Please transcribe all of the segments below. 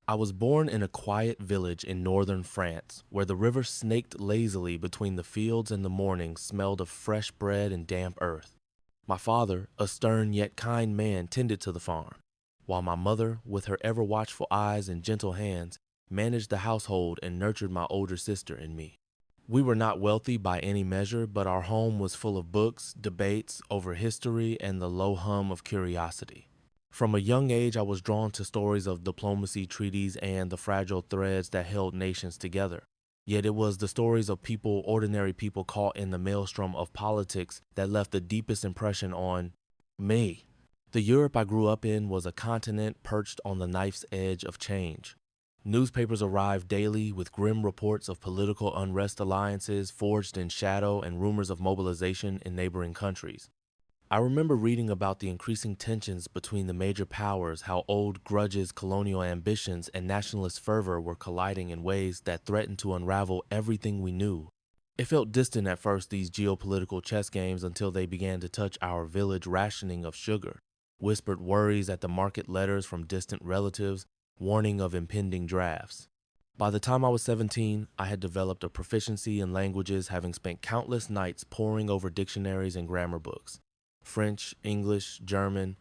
I was born in a quiet village in northern France, where the river snaked lazily between the fields and the morning smelled of fresh bread and damp earth. My father, a stern yet kind man, tended to the farm, while my mother, with her ever watchful eyes and gentle hands, managed the household and nurtured my older sister and me. We were not wealthy by any measure, but our home was full of books, debates over history, and the low hum of curiosity. From a young age, I was drawn to stories of diplomacy, treaties, and the fragile threads that held nations together. Yet it was the stories of people, ordinary people caught in the maelstrom of politics, that left the deepest impression on me. The Europe I grew up in was a continent perched on the knife's edge of change. Newspapers arrived daily with grim reports of political unrest, alliances forged in shadow, and rumors of mobilization in neighboring countries. I remember reading about the increasing tensions between the major powers, how old grudges, colonial ambitions, and nationalist fervor were colliding in ways that threatened to unravel everything we knew. It felt distant at first, these geopolitical chess games, until they began to touch our village rationing of sugar, whispered worries at the market, letters from distant relatives, warning of impending drafts. By the time I was 17, I had developed a proficiency in languages, having spent countless nights poring over dictionaries and grammar books. French, English, German,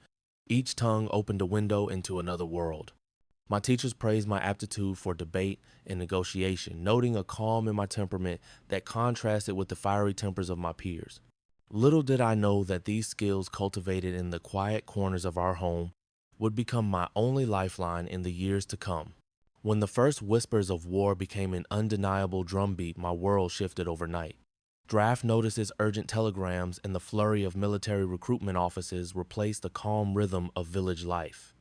each tongue opened a window into another world. My teachers praised my aptitude for debate and negotiation, noting a calm in my temperament that contrasted with the fiery tempers of my peers. Little did I know that these skills, cultivated in the quiet corners of our home, would become my only lifeline in the years to come. When the first whispers of war became an undeniable drumbeat, my world shifted overnight. Draft notices, urgent telegrams, and the flurry of military recruitment offices replaced the calm rhythm of village life.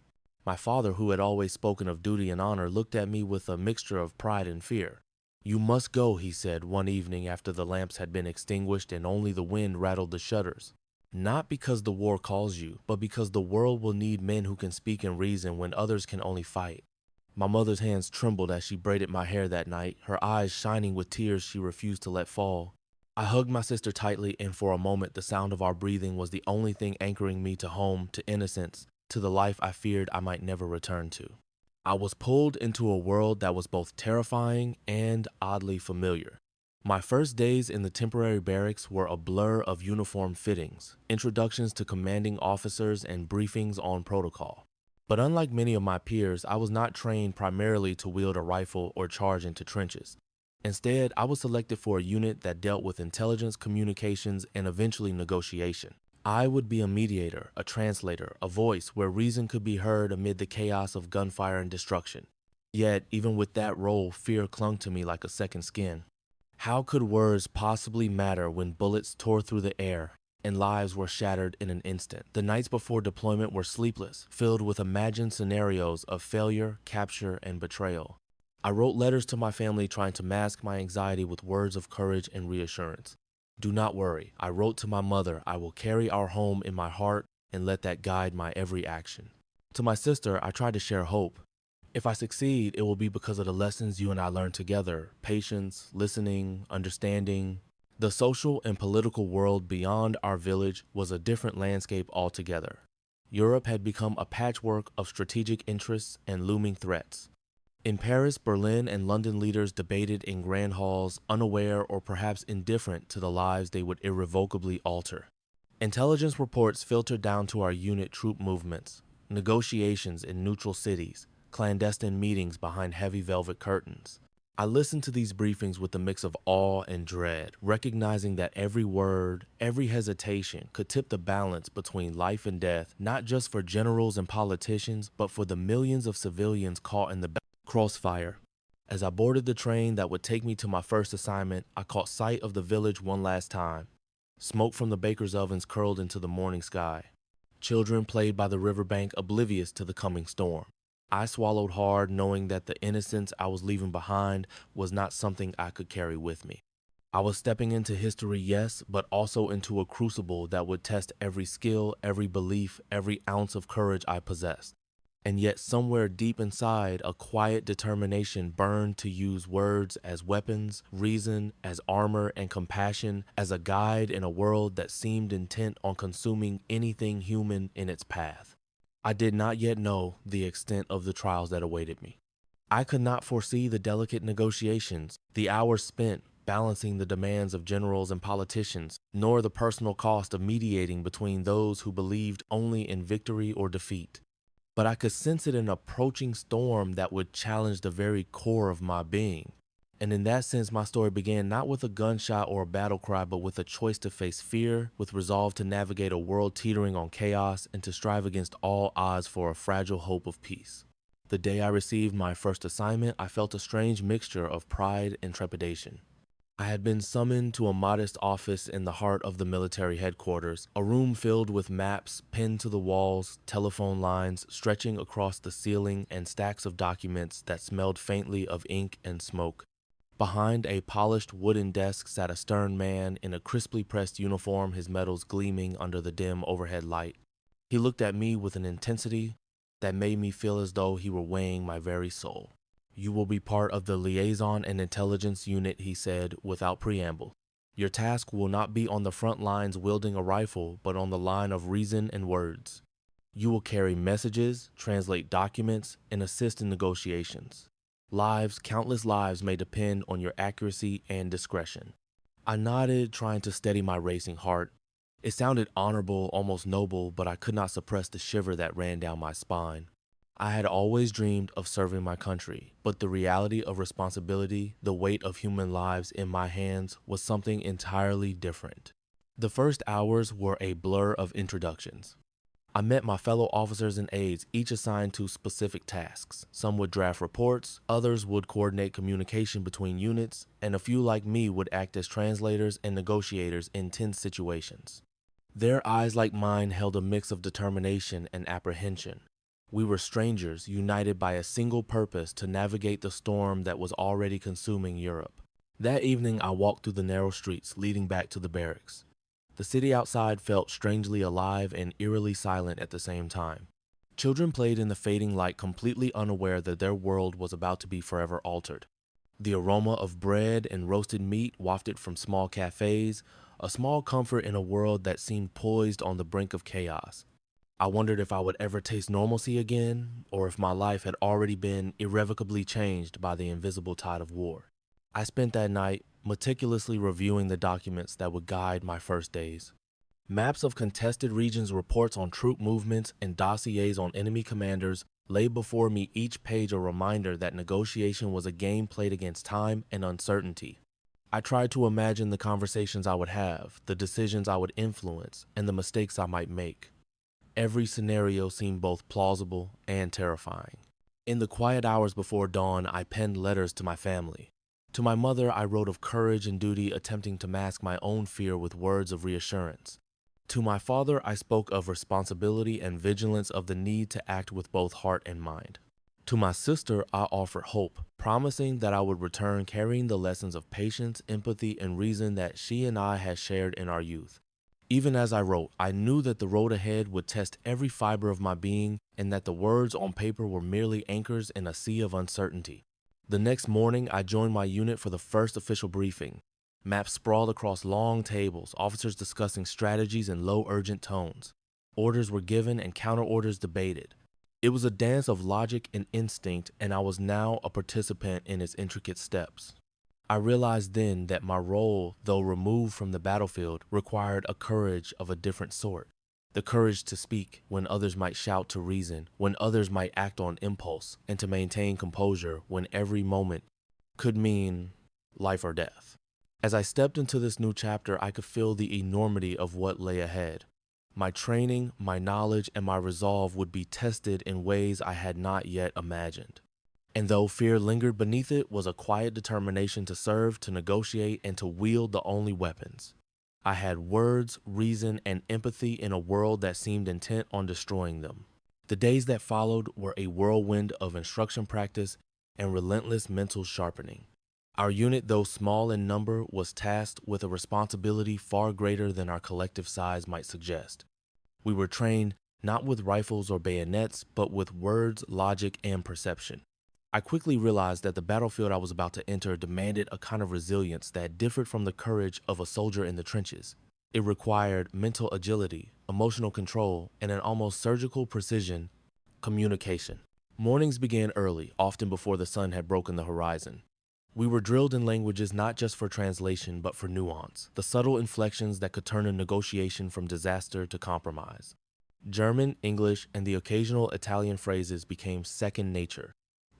My father, who had always spoken of duty and honor, looked at me with a mixture of pride and fear. "You must go," he said one evening after the lamps had been extinguished and only the wind rattled the shutters. "Not because the war calls you, but because the world will need men who can speak and reason when others can only fight." My mother's hands trembled as she braided my hair that night, her eyes shining with tears she refused to let fall. I hugged my sister tightly, and for a moment the sound of our breathing was the only thing anchoring me to home, to innocence, to the life I feared I might never return to. I was pulled into a world that was both terrifying and oddly familiar. My first days in the temporary barracks were a blur of uniform fittings, introductions to commanding officers, and briefings on protocol. But unlike many of my peers, I was not trained primarily to wield a rifle or charge into trenches. Instead, I was selected for a unit that dealt with intelligence, communications, and eventually negotiation. I would be a mediator, a translator, a voice where reason could be heard amid the chaos of gunfire and destruction. Yet, even with that role, fear clung to me like a second skin. How could words possibly matter when bullets tore through the air and lives were shattered in an instant? The nights before deployment were sleepless, filled with imagined scenarios of failure, capture, and betrayal. I wrote letters to my family, trying to mask my anxiety with words of courage and reassurance. "Do not worry," I wrote to my mother. "I will carry our home in my heart and let that guide my every action." To my sister, I tried to share hope. "If I succeed, it will be because of the lessons you and I learned together: patience, listening, understanding." The social and political world beyond our village was a different landscape altogether. Europe had become a patchwork of strategic interests and looming threats. In Paris, Berlin, and London, leaders debated in grand halls, unaware or perhaps indifferent to the lives they would irrevocably alter. Intelligence reports filtered down to our unit troop movements, negotiations in neutral cities, clandestine meetings behind heavy velvet curtains. I listened to these briefings with a mix of awe and dread, recognizing that every word, every hesitation could tip the balance between life and death, not just for generals and politicians, but for the millions of civilians caught in the crossfire. As I boarded the train that would take me to my first assignment, I caught sight of the village one last time. Smoke from the baker's ovens curled into the morning sky. Children played by the riverbank, oblivious to the coming storm. I swallowed hard, knowing that the innocence I was leaving behind was not something I could carry with me. I was stepping into history, yes, but also into a crucible that would test every skill, every belief, every ounce of courage I possessed. And yet somewhere deep inside, a quiet determination burned to use words as weapons, reason as armor, and compassion as a guide in a world that seemed intent on consuming anything human in its path. I did not yet know the extent of the trials that awaited me. I could not foresee the delicate negotiations, the hours spent balancing the demands of generals and politicians, nor the personal cost of mediating between those who believed only in victory or defeat. But I could sense it an approaching storm that would challenge the very core of my being. And in that sense, my story began not with a gunshot or a battle cry, but with a choice to face fear, with resolve to navigate a world teetering on chaos, and to strive against all odds for a fragile hope of peace. The day I received my first assignment, I felt a strange mixture of pride and trepidation. I had been summoned to a modest office in the heart of the military headquarters, a room filled with maps pinned to the walls, telephone lines stretching across the ceiling, and stacks of documents that smelled faintly of ink and smoke. Behind a polished wooden desk sat a stern man in a crisply pressed uniform, his medals gleaming under the dim overhead light. He looked at me with an intensity that made me feel as though he were weighing my very soul. "You will be part of the liaison and intelligence unit," he said without preamble. "Your task will not be on the front lines wielding a rifle, but on the line of reason and words. You will carry messages, translate documents, and assist in negotiations. Lives, countless lives, may depend on your accuracy and discretion." I nodded, trying to steady my racing heart. It sounded honorable, almost noble, but I could not suppress the shiver that ran down my spine. I had always dreamed of serving my country, but the reality of responsibility, the weight of human lives in my hands, was something entirely different. The first hours were a blur of introductions. I met my fellow officers and aides, each assigned to specific tasks. Some would draft reports, others would coordinate communication between units, and a few like me would act as translators and negotiators in tense situations. Their eyes, like mine, held a mix of determination and apprehension. We were strangers, united by a single purpose: to navigate the storm that was already consuming Europe. That evening, I walked through the narrow streets leading back to the barracks. The city outside felt strangely alive and eerily silent at the same time. Children played in the fading light, completely unaware that their world was about to be forever altered. The aroma of bread and roasted meat wafted from small cafes, a small comfort in a world that seemed poised on the brink of chaos. I wondered if I would ever taste normalcy again, or if my life had already been irrevocably changed by the invisible tide of war. I spent that night meticulously reviewing the documents that would guide my first days. Maps of contested regions, reports on troop movements, and dossiers on enemy commanders lay before me, each page a reminder that negotiation was a game played against time and uncertainty. I tried to imagine the conversations I would have, the decisions I would influence, and the mistakes I might make. Every scenario seemed both plausible and terrifying. In the quiet hours before dawn, I penned letters to my family. To my mother, I wrote of courage and duty, attempting to mask my own fear with words of reassurance. To my father, I spoke of responsibility and vigilance, of the need to act with both heart and mind. To my sister, I offered hope, promising that I would return carrying the lessons of patience, empathy, and reason that she and I had shared in our youth. Even as I wrote, I knew that the road ahead would test every fiber of my being, and that the words on paper were merely anchors in a sea of uncertainty. The next morning, I joined my unit for the first official briefing. Maps sprawled across long tables, officers discussing strategies in low, urgent tones. Orders were given and counterorders debated. It was a dance of logic and instinct, and I was now a participant in its intricate steps. I realized then that my role, though removed from the battlefield, required a courage of a different sort. The courage to speak when others might shout, to reason when others might act on impulse, and to maintain composure when every moment could mean life or death. As I stepped into this new chapter, I could feel the enormity of what lay ahead. My training, my knowledge, and my resolve would be tested in ways I had not yet imagined. And though fear lingered beneath it, was a quiet determination to serve, to negotiate, and to wield the only weapons. I had words, reason, and empathy in a world that seemed intent on destroying them. The days that followed were a whirlwind of instruction practice and relentless mental sharpening. Our unit, though small in number, was tasked with a responsibility far greater than our collective size might suggest. We were trained not with rifles or bayonets, but with words, logic, and perception. I quickly realized that the battlefield I was about to enter demanded a kind of resilience that differed from the courage of a soldier in the trenches. It required mental agility, emotional control, and an almost surgical precision: communication. Mornings began early, often before the sun had broken the horizon. We were drilled in languages not just for translation, but for nuance, the subtle inflections that could turn a negotiation from disaster to compromise. German, English, and the occasional Italian phrases became second nature.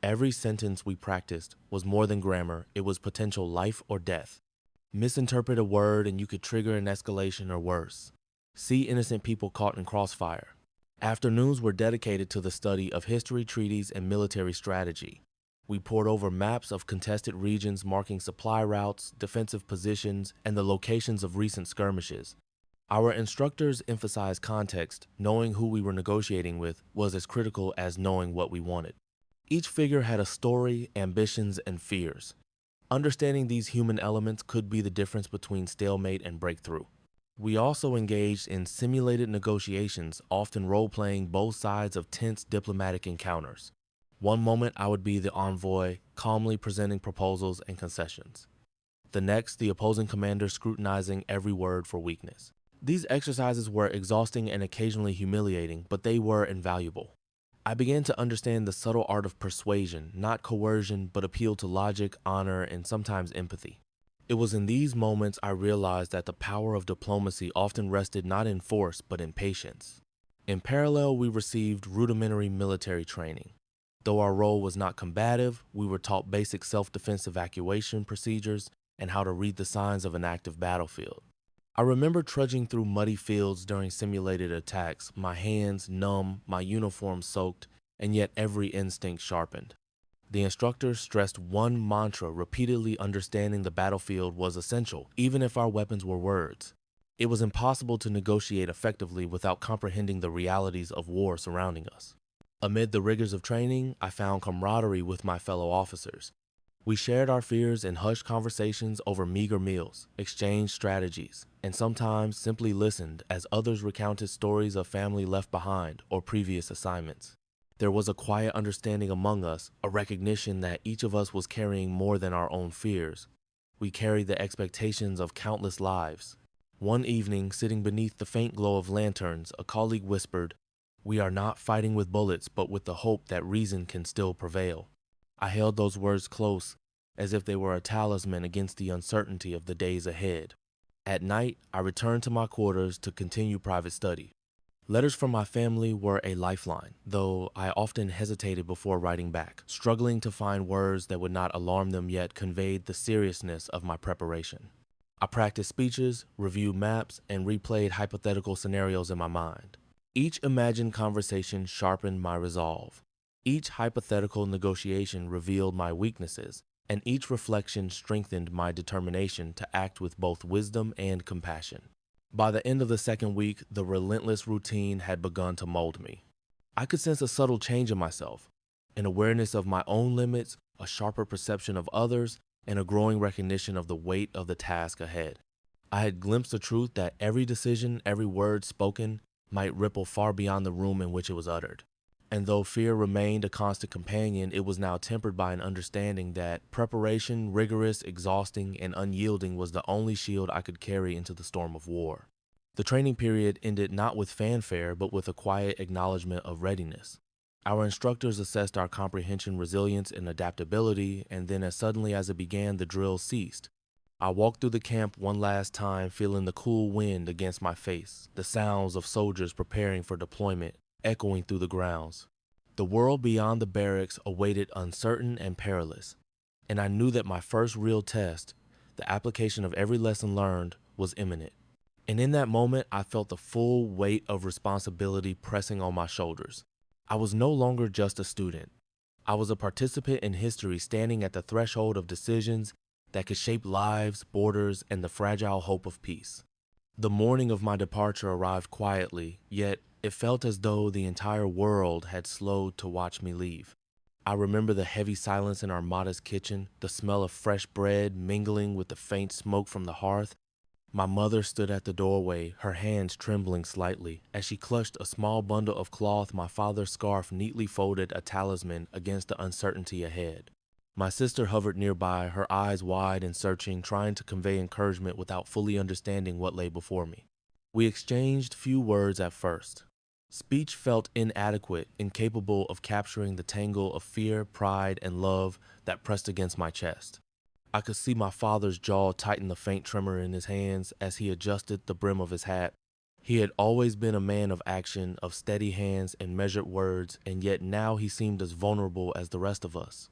Every sentence we practiced was more than grammar, it was potential life or death. Misinterpret a word and you could trigger an escalation or worse. See innocent people caught in crossfire. Afternoons were dedicated to the study of history, treaties, and military strategy. We pored over maps of contested regions marking supply routes, defensive positions, and the locations of recent skirmishes. Our instructors emphasized context. Knowing who we were negotiating with was as critical as knowing what we wanted. Each figure had a story, ambitions, and fears. Understanding these human elements could be the difference between stalemate and breakthrough. We also engaged in simulated negotiations, often role-playing both sides of tense diplomatic encounters. One moment I would be the envoy, calmly presenting proposals and concessions. The next, the opposing commander scrutinizing every word for weakness. These exercises were exhausting and occasionally humiliating, but they were invaluable. I began to understand the subtle art of persuasion, not coercion, but appeal to logic, honor, and sometimes empathy. It was in these moments I realized that the power of diplomacy often rested not in force, but in patience. In parallel, we received rudimentary military training. Though our role was not combative, we were taught basic self-defense evacuation procedures and how to read the signs of an active battlefield. I remember trudging through muddy fields during simulated attacks, my hands numb, my uniform soaked, and yet every instinct sharpened. The instructors stressed one mantra repeatedly: understanding the battlefield was essential, even if our weapons were words. It was impossible to negotiate effectively without comprehending the realities of war surrounding us. Amid the rigors of training, I found camaraderie with my fellow officers. We shared our fears in hushed conversations over meager meals, exchanged strategies, and sometimes simply listened as others recounted stories of family left behind or previous assignments. There was a quiet understanding among us, a recognition that each of us was carrying more than our own fears. We carried the expectations of countless lives. One evening, sitting beneath the faint glow of lanterns, a colleague whispered, "We are not fighting with bullets, but with the hope that reason can still prevail." I held those words close, as if they were a talisman against the uncertainty of the days ahead. At night, I returned to my quarters to continue private study. Letters from my family were a lifeline, though I often hesitated before writing back, struggling to find words that would not alarm them yet conveyed the seriousness of my preparation. I practiced speeches, reviewed maps, and replayed hypothetical scenarios in my mind. Each imagined conversation sharpened my resolve. Each hypothetical negotiation revealed my weaknesses, and each reflection strengthened my determination to act with both wisdom and compassion. By the end of the second week, the relentless routine had begun to mold me. I could sense a subtle change in myself, an awareness of my own limits, a sharper perception of others, and a growing recognition of the weight of the task ahead. I had glimpsed the truth that every decision, every word spoken, might ripple far beyond the room in which it was uttered. And though fear remained a constant companion, it was now tempered by an understanding that preparation, rigorous, exhausting, and unyielding, was the only shield I could carry into the storm of war. The training period ended not with fanfare, but with a quiet acknowledgement of readiness. Our instructors assessed our comprehension, resilience, and adaptability, and then as suddenly as it began, the drill ceased. I walked through the camp one last time, feeling the cool wind against my face, the sounds of soldiers preparing for deployment echoing through the grounds. The world beyond the barracks awaited uncertain and perilous, and I knew that my first real test, the application of every lesson learned, was imminent. And in that moment, I felt the full weight of responsibility pressing on my shoulders. I was no longer just a student. I was a participant in history, standing at the threshold of decisions that could shape lives, borders, and the fragile hope of peace. The morning of my departure arrived quietly, yet it felt as though the entire world had slowed to watch me leave. I remember the heavy silence in our modest kitchen, the smell of fresh bread mingling with the faint smoke from the hearth. My mother stood at the doorway, her hands trembling slightly, as she clutched a small bundle of cloth, my father's scarf neatly folded, a talisman against the uncertainty ahead. My sister hovered nearby, her eyes wide and searching, trying to convey encouragement without fully understanding what lay before me. We exchanged few words at first. Speech felt inadequate, incapable of capturing the tangle of fear, pride, and love that pressed against my chest. I could see my father's jaw tighten, the faint tremor in his hands as he adjusted the brim of his hat. He had always been a man of action, of steady hands and measured words, and yet now he seemed as vulnerable as the rest of us.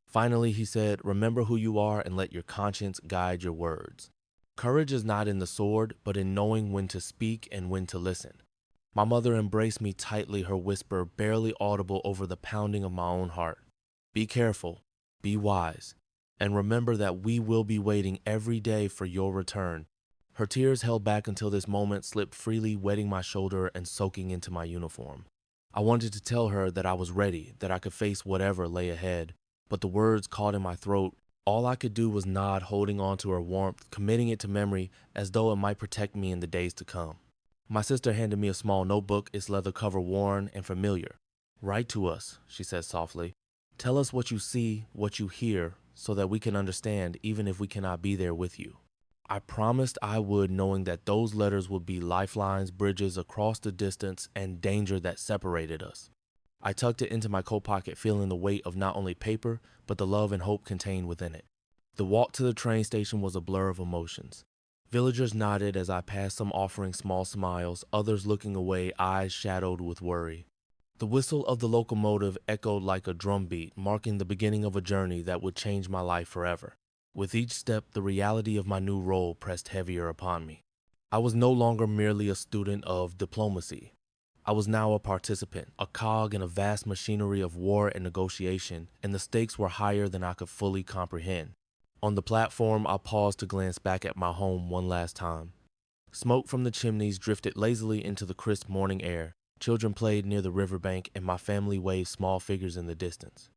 Finally, he said, "Remember who you are and let your conscience guide your words." Courage is not in the sword, but in knowing when to speak and when to listen. My mother embraced me tightly, her whisper barely audible over the pounding of my own heart. "Be careful, be wise, and remember that we will be waiting every day for your return." Her tears held back until this moment slipped freely, wetting my shoulder and soaking into my uniform. I wanted to tell her that I was ready, that I could face whatever lay ahead, but the words caught in my throat. All I could do was nod, holding on to her warmth, committing it to memory as though it might protect me in the days to come. My sister handed me a small notebook, its leather cover worn and familiar. "Write to us," she said softly. "Tell us what you see, what you hear, so that we can understand even if we cannot be there with you." I promised I would, knowing that those letters would be lifelines, bridges across the distance and danger that separated us. I tucked it into my coat pocket, feeling the weight of not only paper, but the love and hope contained within it. The walk to the train station was a blur of emotions. Villagers nodded as I passed, some offering small smiles, others looking away, eyes shadowed with worry. The whistle of the locomotive echoed like a drumbeat, marking the beginning of a journey that would change my life forever. With each step, the reality of my new role pressed heavier upon me. I was no longer merely a student of diplomacy. I was now a participant, a cog in a vast machinery of war and negotiation, and the stakes were higher than I could fully comprehend. On the platform, I paused to glance back at my home one last time. Smoke from the chimneys drifted lazily into the crisp morning air. Children played near the riverbank, and my family waved small figures in the distance.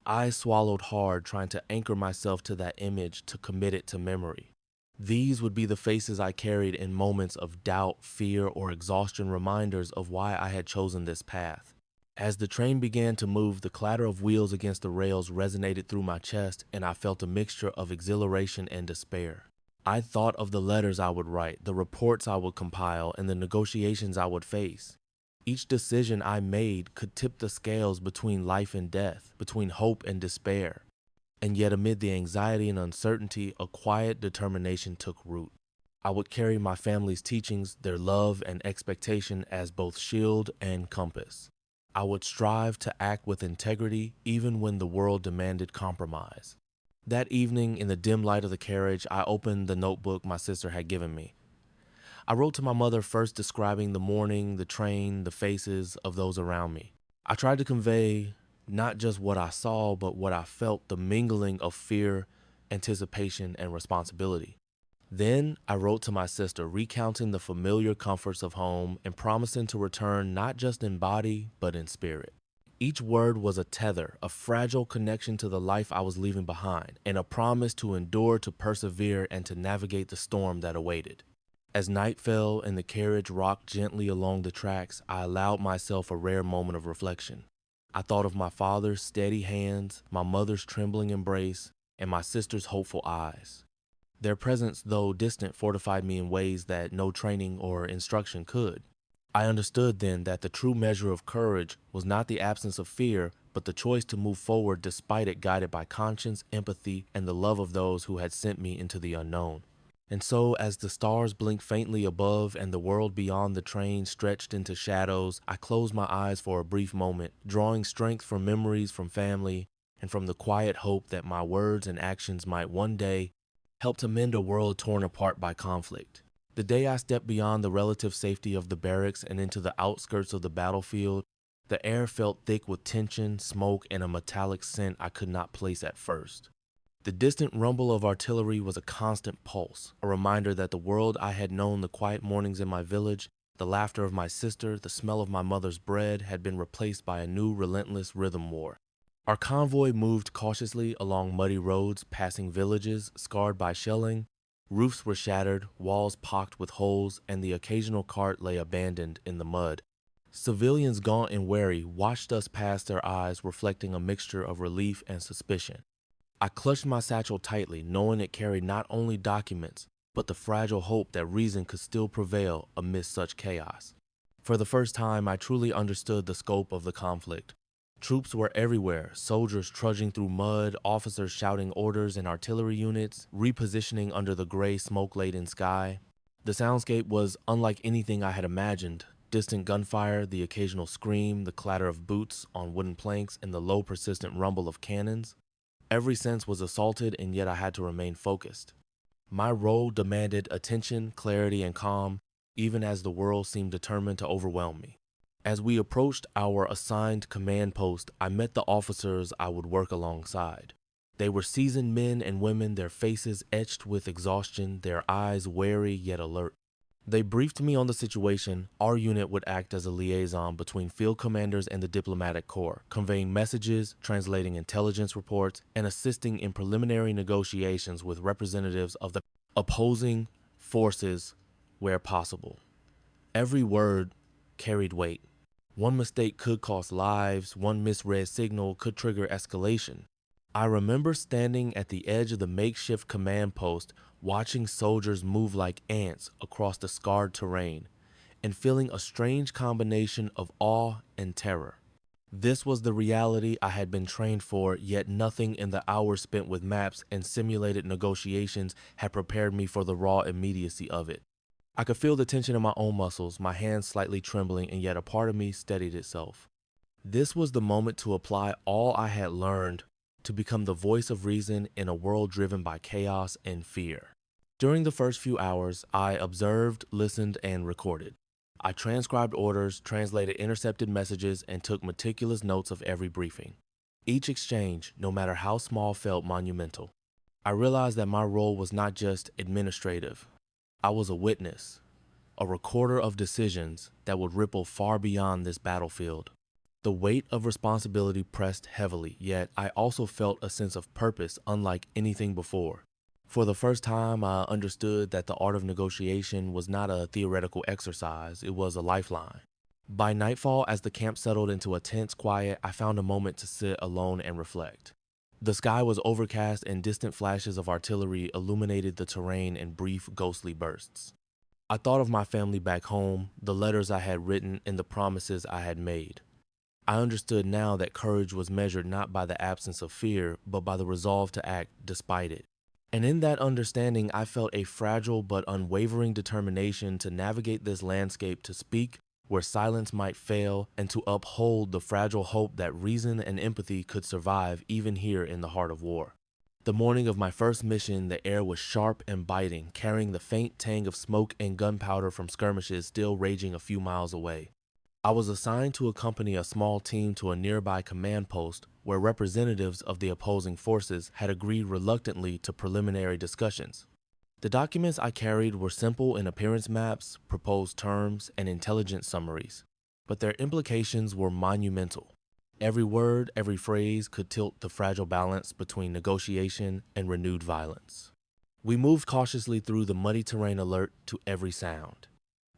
I swallowed hard, trying to anchor myself to that image, to commit it to memory. These would be the faces I carried in moments of doubt, fear, or exhaustion, reminders of why I had chosen this path. As the train began to move, the clatter of wheels against the rails resonated through my chest, and I felt a mixture of exhilaration and despair. I thought of the letters I would write, the reports I would compile, and the negotiations I would face. Each decision I made could tip the scales between life and death, between hope and despair. And yet amid the anxiety and uncertainty, a quiet determination took root. I would carry my family's teachings, their love and expectation as both shield and compass. I would strive to act with integrity even when the world demanded compromise. That evening, in the dim light of the carriage, I opened the notebook my sister had given me. I wrote to my mother, first describing the morning, the train, the faces of those around me. I tried to convey not just what I saw, but what I felt, the mingling of fear, anticipation, and responsibility. Then I wrote to my sister, recounting the familiar comforts of home and promising to return not just in body, but in spirit. Each word was a tether, a fragile connection to the life I was leaving behind, and a promise to endure, to persevere, and to navigate the storm that awaited. As night fell and the carriage rocked gently along the tracks, I allowed myself a rare moment of reflection. I thought of my father's steady hands, my mother's trembling embrace, and my sister's hopeful eyes. Their presence, though distant, fortified me in ways that no training or instruction could. I understood then that the true measure of courage was not the absence of fear, but the choice to move forward despite it, guided by conscience, empathy, and the love of those who had sent me into the unknown. And so, as the stars blinked faintly above and the world beyond the train stretched into shadows, I closed my eyes for a brief moment, drawing strength from memories, from family, and from the quiet hope that my words and actions might one day help to mend a world torn apart by conflict. The day I stepped beyond the relative safety of the barracks and into the outskirts of the battlefield, the air felt thick with tension, smoke, and a metallic scent I could not place at first. The distant rumble of artillery was a constant pulse, a reminder that the world I had known, the quiet mornings in my village, the laughter of my sister, the smell of my mother's bread, had been replaced by a new relentless rhythm war. Our convoy moved cautiously along muddy roads, passing villages scarred by shelling. Roofs were shattered, walls pocked with holes, and the occasional cart lay abandoned in the mud. Civilians, gaunt and wary, watched us pass, their eyes reflecting a mixture of relief and suspicion. I clutched my satchel tightly, knowing it carried not only documents, but the fragile hope that reason could still prevail amidst such chaos. For the first time, I truly understood the scope of the conflict. Troops were everywhere, soldiers trudging through mud, officers shouting orders, and artillery units repositioning under the gray, smoke-laden sky. The soundscape was unlike anything I had imagined. Distant gunfire, the occasional scream, the clatter of boots on wooden planks, and the low, persistent rumble of cannons. Every sense was assaulted, and yet I had to remain focused. My role demanded attention, clarity, and calm, even as the world seemed determined to overwhelm me. As we approached our assigned command post, I met the officers I would work alongside. They were seasoned men and women, their faces etched with exhaustion, their eyes wary yet alert. They briefed me on the situation. Our unit would act as a liaison between field commanders and the diplomatic corps, conveying messages, translating intelligence reports, and assisting in preliminary negotiations with representatives of the opposing forces where possible. Every word carried weight. One mistake could cost lives, one misread signal could trigger escalation. I remember standing at the edge of the makeshift command post, watching soldiers move like ants across the scarred terrain, and feeling a strange combination of awe and terror. This was the reality I had been trained for, yet nothing in the hours spent with maps and simulated negotiations had prepared me for the raw immediacy of it. I could feel the tension in my own muscles, my hands slightly trembling, and yet a part of me steadied itself. This was the moment to apply all I had learned to become the voice of reason in a world driven by chaos and fear. During the first few hours, I observed, listened, and recorded. I transcribed orders, translated intercepted messages, and took meticulous notes of every briefing. Each exchange, no matter how small, felt monumental. I realized that my role was not just administrative. I was a witness, a recorder of decisions that would ripple far beyond this battlefield. The weight of responsibility pressed heavily, yet I also felt a sense of purpose unlike anything before. For the first time, I understood that the art of negotiation was not a theoretical exercise, it was a lifeline. By nightfall, as the camp settled into a tense quiet, I found a moment to sit alone and reflect. The sky was overcast and distant flashes of artillery illuminated the terrain in brief, ghostly bursts. I thought of my family back home, the letters I had written, and the promises I had made. I understood now that courage was measured not by the absence of fear, but by the resolve to act despite it. And in that understanding, I felt a fragile but unwavering determination to navigate this landscape, to speak where silence might fail, and to uphold the fragile hope that reason and empathy could survive even here in the heart of war. The morning of my first mission, the air was sharp and biting, carrying the faint tang of smoke and gunpowder from skirmishes still raging a few miles away. I was assigned to accompany a small team to a nearby command post where representatives of the opposing forces had agreed reluctantly to preliminary discussions. The documents I carried were simple in appearance: maps, proposed terms, and intelligence summaries, but their implications were monumental. Every word, every phrase could tilt the fragile balance between negotiation and renewed violence. We moved cautiously through the muddy terrain, alert to every sound.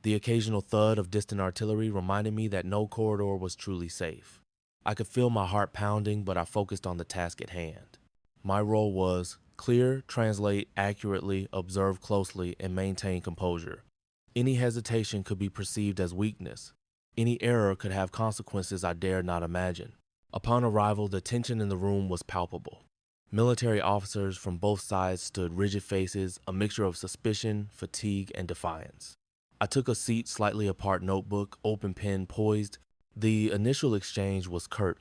The occasional thud of distant artillery reminded me that no corridor was truly safe. I could feel my heart pounding, but I focused on the task at hand. My role was clear, translate accurately, observe closely, and maintain composure. Any hesitation could be perceived as weakness. Any error could have consequences I dared not imagine. Upon arrival, the tension in the room was palpable. Military officers from both sides stood rigid faces, a mixture of suspicion, fatigue, and defiance. I took a seat slightly apart, notebook, open pen poised. The initial exchange was curt.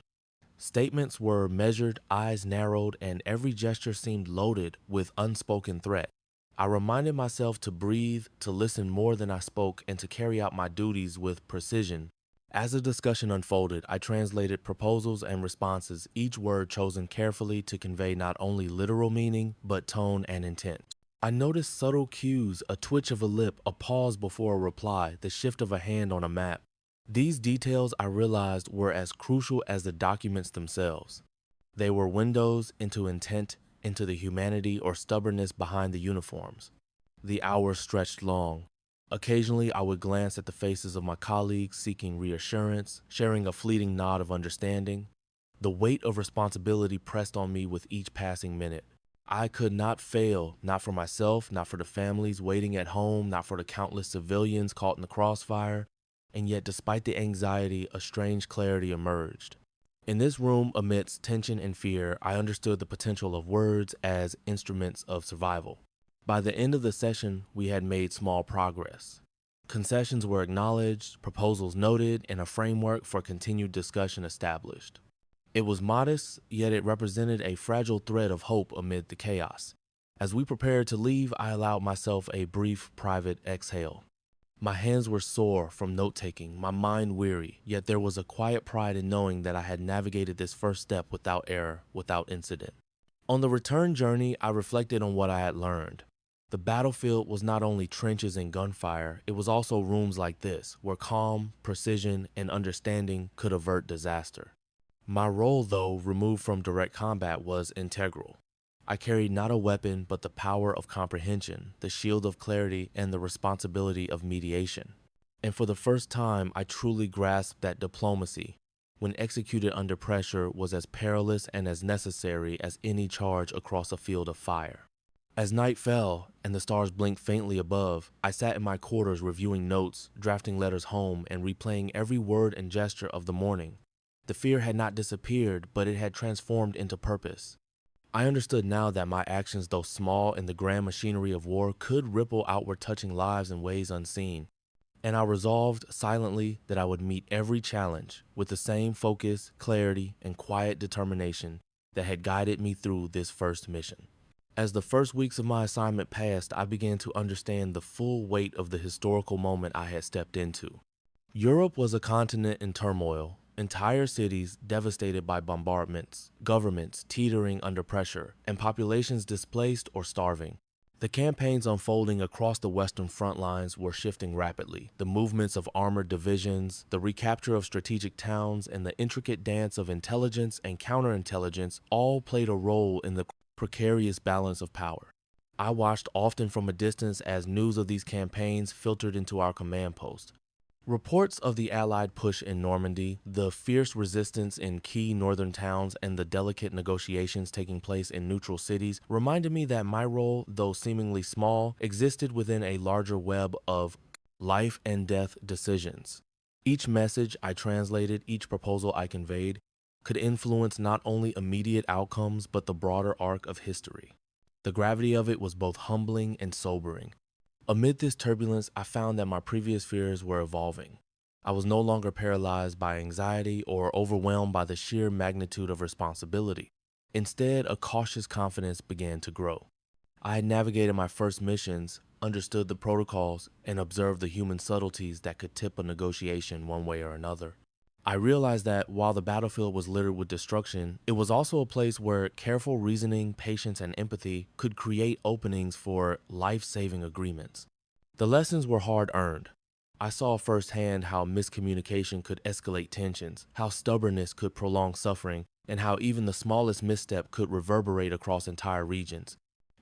Statements were measured, eyes narrowed, and every gesture seemed loaded with unspoken threat. I reminded myself to breathe, to listen more than I spoke, and to carry out my duties with precision. As the discussion unfolded, I translated proposals and responses, each word chosen carefully to convey not only literal meaning, but tone and intent. I noticed subtle cues, a twitch of a lip, a pause before a reply, the shift of a hand on a map. These details, I realized, were as crucial as the documents themselves. They were windows into intent, into the humanity or stubbornness behind the uniforms. The hours stretched long. Occasionally, I would glance at the faces of my colleagues, seeking reassurance, sharing a fleeting nod of understanding. The weight of responsibility pressed on me with each passing minute. I could not fail, not for myself, not for the families waiting at home, not for the countless civilians caught in the crossfire. And yet, despite the anxiety, a strange clarity emerged. In this room, amidst tension and fear, I understood the potential of words as instruments of survival. By the end of the session, we had made small progress. Concessions were acknowledged, proposals noted, and a framework for continued discussion established. It was modest, yet it represented a fragile thread of hope amid the chaos. As we prepared to leave, I allowed myself a brief, private exhale. My hands were sore from note-taking, my mind weary, yet there was a quiet pride in knowing that I had navigated this first step without error, without incident. On the return journey, I reflected on what I had learned. The battlefield was not only trenches and gunfire, it was also rooms like this, where calm, precision, and understanding could avert disaster. My role, though removed from direct combat, was integral. I carried not a weapon, but the power of comprehension, the shield of clarity, and the responsibility of mediation. And for the first time, I truly grasped that diplomacy, when executed under pressure, was as perilous and as necessary as any charge across a field of fire. As night fell and the stars blinked faintly above, I sat in my quarters reviewing notes, drafting letters home, and replaying every word and gesture of the morning. The fear had not disappeared, but it had transformed into purpose. I understood now that my actions, though small in the grand machinery of war, could ripple outward, touching lives in ways unseen. And I resolved silently that I would meet every challenge with the same focus, clarity, and quiet determination that had guided me through this first mission. As the first weeks of my assignment passed, I began to understand the full weight of the historical moment I had stepped into. Europe was a continent in turmoil, entire cities devastated by bombardments, governments teetering under pressure, and populations displaced or starving. The campaigns unfolding across the Western front lines were shifting rapidly. The movements of armored divisions, the recapture of strategic towns, and the intricate dance of intelligence and counterintelligence all played a role in the precarious balance of power. I watched often from a distance as news of these campaigns filtered into our command post. Reports of the Allied push in Normandy, the fierce resistance in key northern towns, and the delicate negotiations taking place in neutral cities reminded me that my role, though seemingly small, existed within a larger web of life and death decisions. Each message I translated, each proposal I conveyed, could influence not only immediate outcomes but the broader arc of history. The gravity of it was both humbling and sobering. Amid this turbulence, I found that my previous fears were evolving. I was no longer paralyzed by anxiety or overwhelmed by the sheer magnitude of responsibility. Instead, a cautious confidence began to grow. I had navigated my first missions, understood the protocols, and observed the human subtleties that could tip a negotiation one way or another. I realized that while the battlefield was littered with destruction, it was also a place where careful reasoning, patience, and empathy could create openings for life-saving agreements. The lessons were hard-earned. I saw firsthand how miscommunication could escalate tensions, how stubbornness could prolong suffering, and how even the smallest misstep could reverberate across entire regions.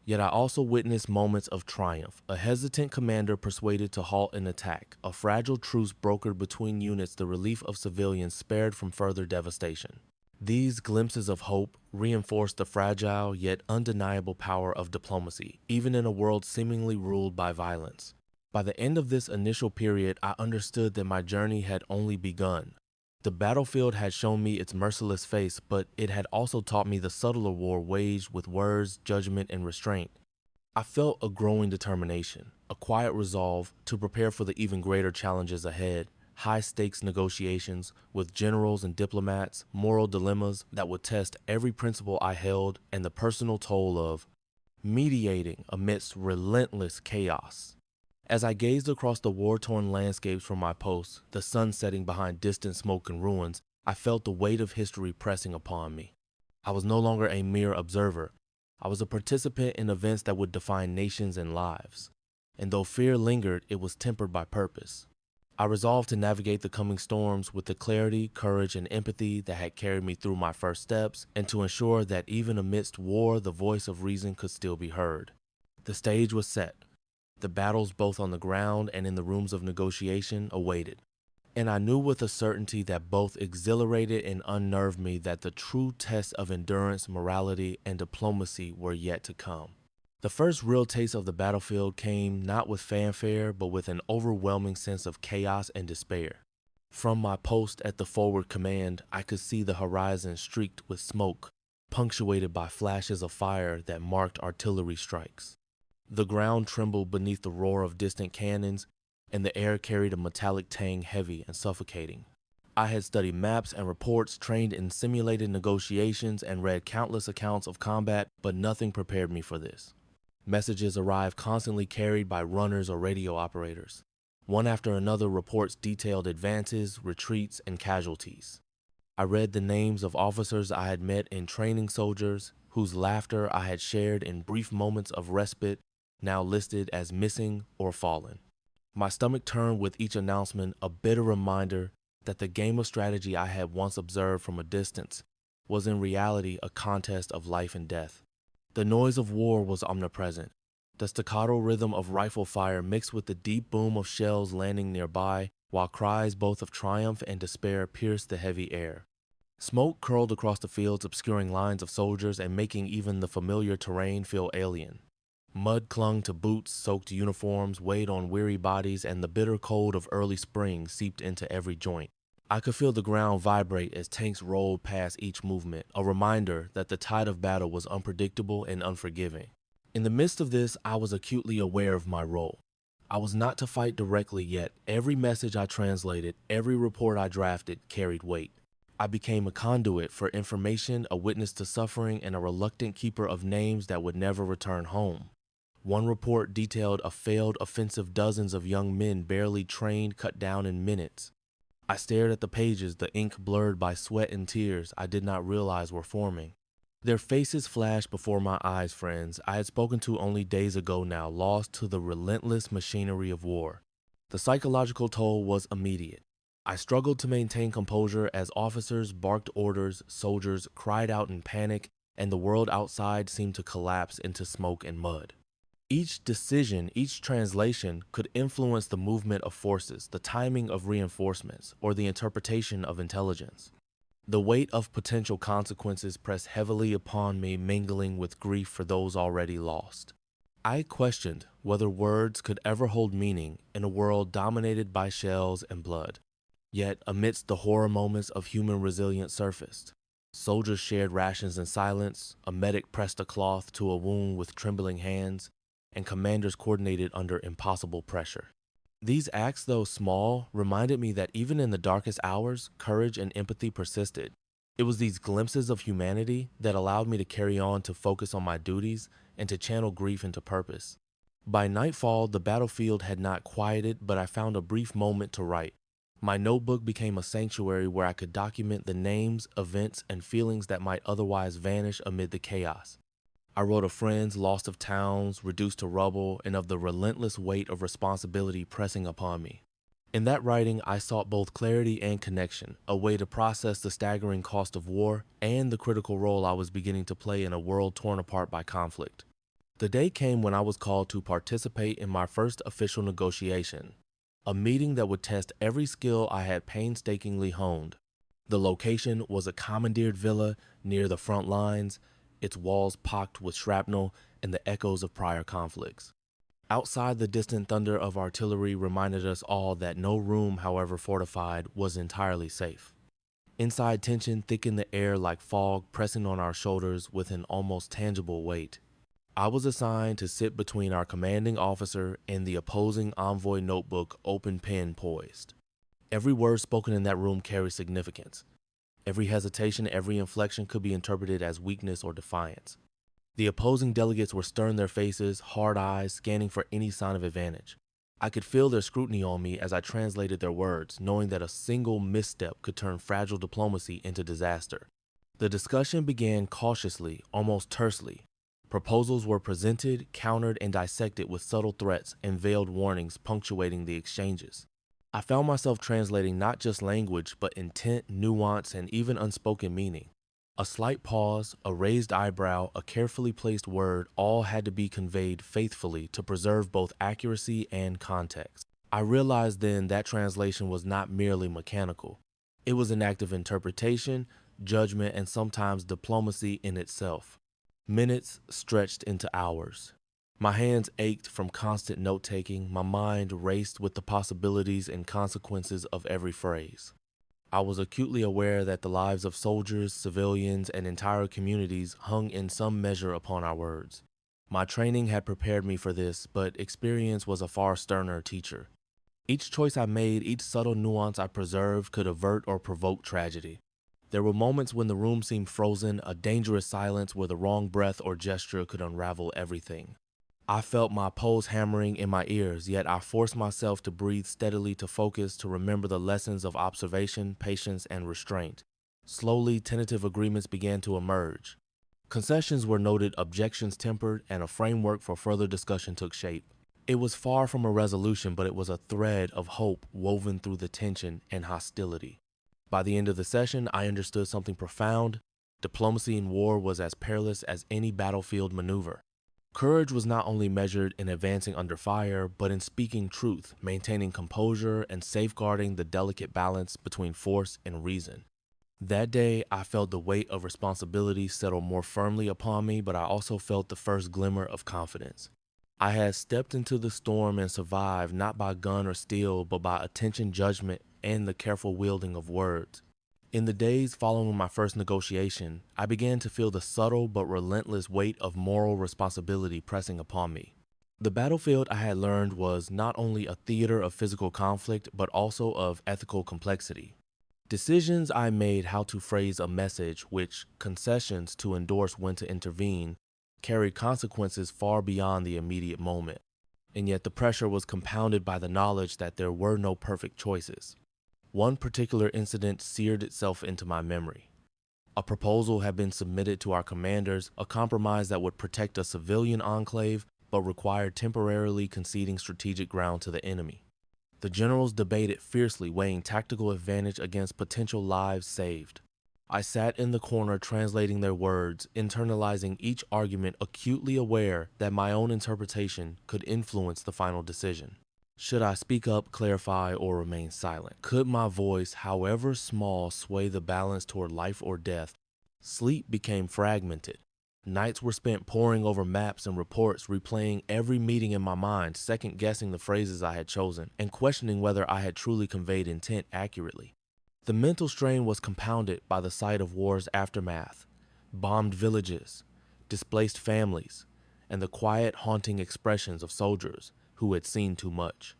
Yet I also witnessed moments of triumph, a hesitant commander persuaded to halt an attack, a fragile truce brokered between units, the relief of civilians spared from further devastation. These glimpses of hope reinforced the fragile yet undeniable power of diplomacy, even in a world seemingly ruled by violence. By the end of this initial period, I understood that my journey had only begun. The battlefield had shown me its merciless face, but it had also taught me the subtler war waged with words, judgment, and restraint. I felt a growing determination, a quiet resolve to prepare for the even greater challenges ahead, high-stakes negotiations with generals and diplomats, moral dilemmas that would test every principle I held, and the personal toll of mediating amidst relentless chaos. As I gazed across the war-torn landscapes from my post, the sun setting behind distant smoke and ruins, I felt the weight of history pressing upon me. I was no longer a mere observer. I was a participant in events that would define nations and lives. And though fear lingered, it was tempered by purpose. I resolved to navigate the coming storms with the clarity, courage, and empathy that had carried me through my first steps, and to ensure that even amidst war, the voice of reason could still be heard. The stage was set. The battles both on the ground and in the rooms of negotiation awaited. And I knew with a certainty that both exhilarated and unnerved me that the true tests of endurance, morality, and diplomacy were yet to come. The first real taste of the battlefield came not with fanfare, but with an overwhelming sense of chaos and despair. From my post at the forward command, I could see the horizon streaked with smoke, punctuated by flashes of fire that marked artillery strikes. The ground trembled beneath the roar of distant cannons, and the air carried a metallic tang heavy and suffocating. I had studied maps and reports, trained in simulated negotiations, and read countless accounts of combat, but nothing prepared me for this. Messages arrived constantly carried by runners or radio operators. One after another, reports detailed advances, retreats, and casualties. I read the names of officers I had met in training, soldiers whose laughter I had shared in brief moments of respite, now listed as missing or fallen. My stomach turned with each announcement, a bitter reminder that the game of strategy I had once observed from a distance was in reality a contest of life and death. The noise of war was omnipresent. The staccato rhythm of rifle fire mixed with the deep boom of shells landing nearby, while cries both of triumph and despair pierced the heavy air. Smoke curled across the fields, obscuring lines of soldiers and making even the familiar terrain feel alien. Mud clung to boots, soaked uniforms, weighed on weary bodies, and the bitter cold of early spring seeped into every joint. I could feel the ground vibrate as tanks rolled past each movement, a reminder that the tide of battle was unpredictable and unforgiving. In the midst of this, I was acutely aware of my role. I was not to fight directly, yet every message I translated, every report I drafted, carried weight. I became a conduit for information, a witness to suffering, and a reluctant keeper of names that would never return home. One report detailed a failed offensive, dozens of young men barely trained cut down in minutes. I stared at the pages, the ink blurred by sweat and tears I did not realize were forming. Their faces flashed before my eyes, friends I had spoken to only days ago now, lost to the relentless machinery of war. The psychological toll was immediate. I struggled to maintain composure as officers barked orders, soldiers cried out in panic, and the world outside seemed to collapse into smoke and mud. Each decision, each translation could influence the movement of forces, the timing of reinforcements, or the interpretation of intelligence. The weight of potential consequences pressed heavily upon me, mingling with grief for those already lost. I questioned whether words could ever hold meaning in a world dominated by shells and blood. Yet, amidst the horror moments of human resilience surfaced. Soldiers shared rations in silence, a medic pressed a cloth to a wound with trembling hands, and commanders coordinated under impossible pressure. These acts, though small, reminded me that even in the darkest hours, courage and empathy persisted. It was these glimpses of humanity that allowed me to carry on, to focus on my duties, and to channel grief into purpose. By nightfall, the battlefield had not quieted, but I found a brief moment to write. My notebook became a sanctuary where I could document the names, events, and feelings that might otherwise vanish amid the chaos. I wrote of friends lost, of towns reduced to rubble, and of the relentless weight of responsibility pressing upon me. In that writing, I sought both clarity and connection, a way to process the staggering cost of war and the critical role I was beginning to play in a world torn apart by conflict. The day came when I was called to participate in my first official negotiation, a meeting that would test every skill I had painstakingly honed. The location was a commandeered villa near the front lines, its walls pocked with shrapnel and the echoes of prior conflicts. Outside, the distant thunder of artillery reminded us all that no room, however fortified, was entirely safe. Inside, tension thickened the air like fog, pressing on our shoulders with an almost tangible weight. I was assigned to sit between our commanding officer and the opposing envoy, notebook open, pen poised. Every word spoken in that room carried significance. Every hesitation, every inflection could be interpreted as weakness or defiance. The opposing delegates were stern, their faces, hard eyes, scanning for any sign of advantage. I could feel their scrutiny on me as I translated their words, knowing that a single misstep could turn fragile diplomacy into disaster. The discussion began cautiously, almost tersely. Proposals were presented, countered, and dissected with subtle threats and veiled warnings punctuating the exchanges. I found myself translating not just language, but intent, nuance, and even unspoken meaning. A slight pause, a raised eyebrow, a carefully placed word, all had to be conveyed faithfully to preserve both accuracy and context. I realized then that translation was not merely mechanical. It was an act of interpretation, judgment, and sometimes diplomacy in itself. Minutes stretched into hours. My hands ached from constant note-taking, my mind raced with the possibilities and consequences of every phrase. I was acutely aware that the lives of soldiers, civilians, and entire communities hung in some measure upon our words. My training had prepared me for this, but experience was a far sterner teacher. Each choice I made, each subtle nuance I preserved could avert or provoke tragedy. There were moments when the room seemed frozen, a dangerous silence where the wrong breath or gesture could unravel everything. I felt my pulse hammering in my ears, yet I forced myself to breathe steadily, to focus, to remember the lessons of observation, patience, and restraint. Slowly, tentative agreements began to emerge. Concessions were noted, objections tempered, and a framework for further discussion took shape. It was far from a resolution, but it was a thread of hope woven through the tension and hostility. By the end of the session, I understood something profound. Diplomacy in war was as perilous as any battlefield maneuver. Courage was not only measured in advancing under fire, but in speaking truth, maintaining composure, and safeguarding the delicate balance between force and reason. That day, I felt the weight of responsibility settle more firmly upon me, but I also felt the first glimmer of confidence. I had stepped into the storm and survived not by gun or steel, but by attention, judgment, and the careful wielding of words. In the days following my first negotiation, I began to feel the subtle but relentless weight of moral responsibility pressing upon me. The battlefield, I had learned, was not only a theater of physical conflict, but also of ethical complexity. Decisions I made, how to phrase a message, which concessions to endorse when to intervene, carried consequences far beyond the immediate moment. And yet the pressure was compounded by the knowledge that there were no perfect choices. One particular incident seared itself into my memory. A proposal had been submitted to our commanders, a compromise that would protect a civilian enclave, but required temporarily conceding strategic ground to the enemy. The generals debated fiercely, weighing tactical advantage against potential lives saved. I sat in the corner translating their words, internalizing each argument, acutely aware that my own interpretation could influence the final decision. Should I speak up, clarify, or remain silent? Could my voice, however small, sway the balance toward life or death? Sleep became fragmented. Nights were spent poring over maps and reports, replaying every meeting in my mind, second-guessing the phrases I had chosen, and questioning whether I had truly conveyed intent accurately. The mental strain was compounded by the sight of war's aftermath, bombed villages, displaced families, and the quiet, haunting expressions of soldiers who had seen too much.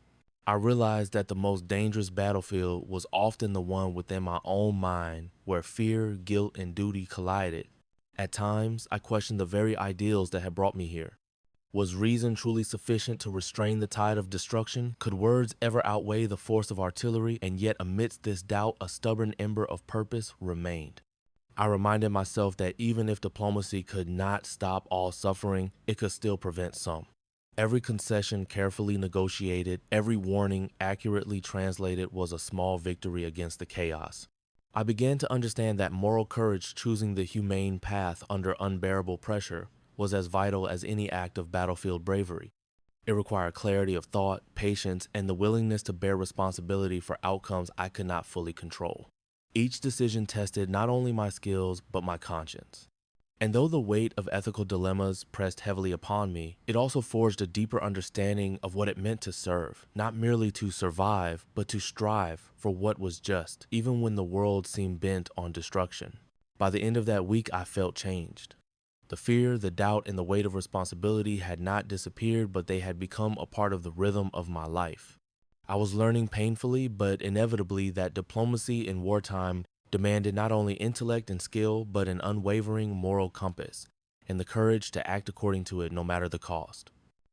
I realized that the most dangerous battlefield was often the one within my own mind, where fear, guilt, and duty collided. At times, I questioned the very ideals that had brought me here. Was reason truly sufficient to restrain the tide of destruction? Could words ever outweigh the force of artillery? And yet, amidst this doubt, a stubborn ember of purpose remained. I reminded myself that even if diplomacy could not stop all suffering, it could still prevent some. Every concession carefully negotiated, every warning accurately translated was a small victory against the chaos. I began to understand that moral courage, choosing the humane path under unbearable pressure, was as vital as any act of battlefield bravery. It required clarity of thought, patience, and the willingness to bear responsibility for outcomes I could not fully control. Each decision tested not only my skills, but my conscience. And though the weight of ethical dilemmas pressed heavily upon me, it also forged a deeper understanding of what it meant to serve, not merely to survive, but to strive for what was just, even when the world seemed bent on destruction. By the end of that week, I felt changed. The fear, the doubt, and the weight of responsibility had not disappeared, but they had become a part of the rhythm of my life. I was learning painfully, but inevitably, that diplomacy in wartime demanded not only intellect and skill, but an unwavering moral compass, and the courage to act according to it no matter the cost.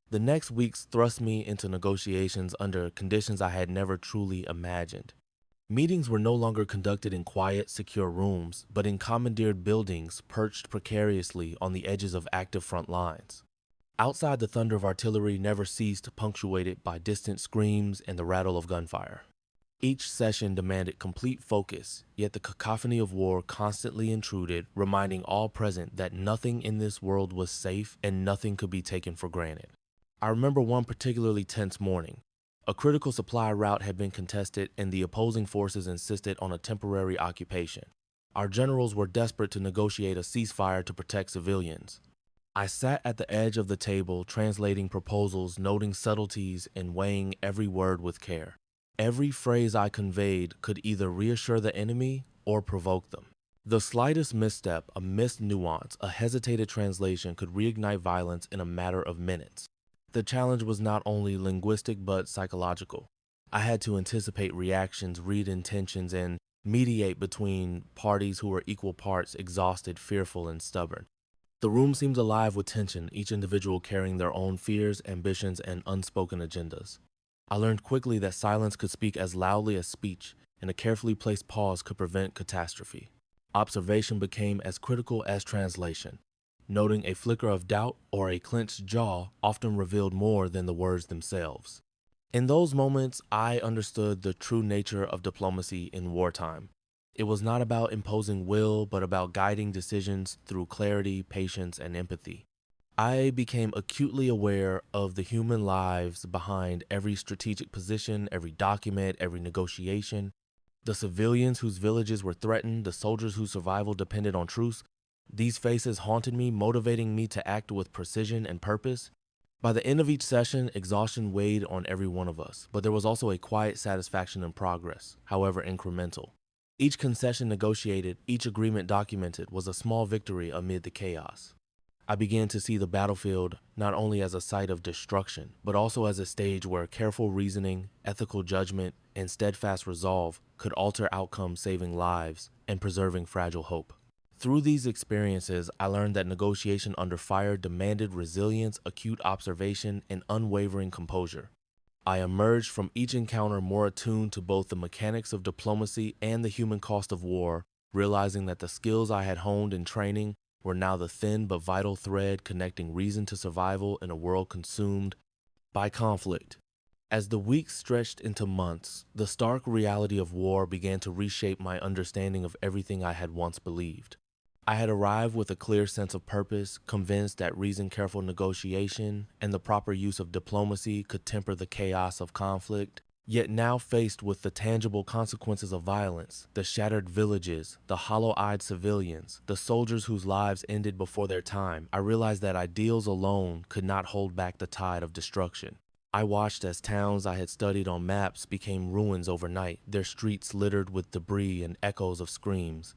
The next weeks thrust me into negotiations under conditions I had never truly imagined. Meetings were no longer conducted in quiet, secure rooms, but in commandeered buildings perched precariously on the edges of active front lines. Outside, the thunder of artillery never ceased, punctuated by distant screams and the rattle of gunfire. Each session demanded complete focus, yet the cacophony of war constantly intruded, reminding all present that nothing in this world was safe and nothing could be taken for granted. I remember one particularly tense morning. A critical supply route had been contested, and the opposing forces insisted on a temporary occupation. Our generals were desperate to negotiate a ceasefire to protect civilians. I sat at the edge of the table, translating proposals, noting subtleties, and weighing every word with care. Every phrase I conveyed could either reassure the enemy or provoke them. The slightest misstep, a missed nuance, a hesitated translation could reignite violence in a matter of minutes. The challenge was not only linguistic but psychological. I had to anticipate reactions, read intentions, and mediate between parties who were equal parts exhausted, fearful, and stubborn. The room seemed alive with tension, each individual carrying their own fears, ambitions, and unspoken agendas. I learned quickly that silence could speak as loudly as speech, and a carefully placed pause could prevent catastrophe. Observation became as critical as translation. Noting a flicker of doubt or a clenched jaw often revealed more than the words themselves. In those moments, I understood the true nature of diplomacy in wartime. It was not about imposing will, but about guiding decisions through clarity, patience, and empathy. I became acutely aware of the human lives behind every strategic position, every document, every negotiation. The civilians whose villages were threatened, the soldiers whose survival depended on truce. These faces haunted me, motivating me to act with precision and purpose. By the end of each session, exhaustion weighed on every one of us, but there was also a quiet satisfaction in progress, however incremental. Each concession negotiated, each agreement documented, was a small victory amid the chaos. I began to see the battlefield not only as a site of destruction, but also as a stage where careful reasoning, ethical judgment, and steadfast resolve could alter outcomes, saving lives and preserving fragile hope. Through these experiences, I learned that negotiation under fire demanded resilience, acute observation, and unwavering composure. I emerged from each encounter more attuned to both the mechanics of diplomacy and the human cost of war, realizing that the skills I had honed in training were now the thin but vital thread connecting reason to survival in a world consumed by conflict. As the weeks stretched into months, the stark reality of war began to reshape my understanding of everything I had once believed. I had arrived with a clear sense of purpose, convinced that reasoned, careful negotiation and the proper use of diplomacy could temper the chaos of conflict. Yet now faced with the tangible consequences of violence, the shattered villages, the hollow-eyed civilians, the soldiers whose lives ended before their time, I realized that ideals alone could not hold back the tide of destruction. I watched as towns I had studied on maps became ruins overnight, their streets littered with debris and echoes of screams.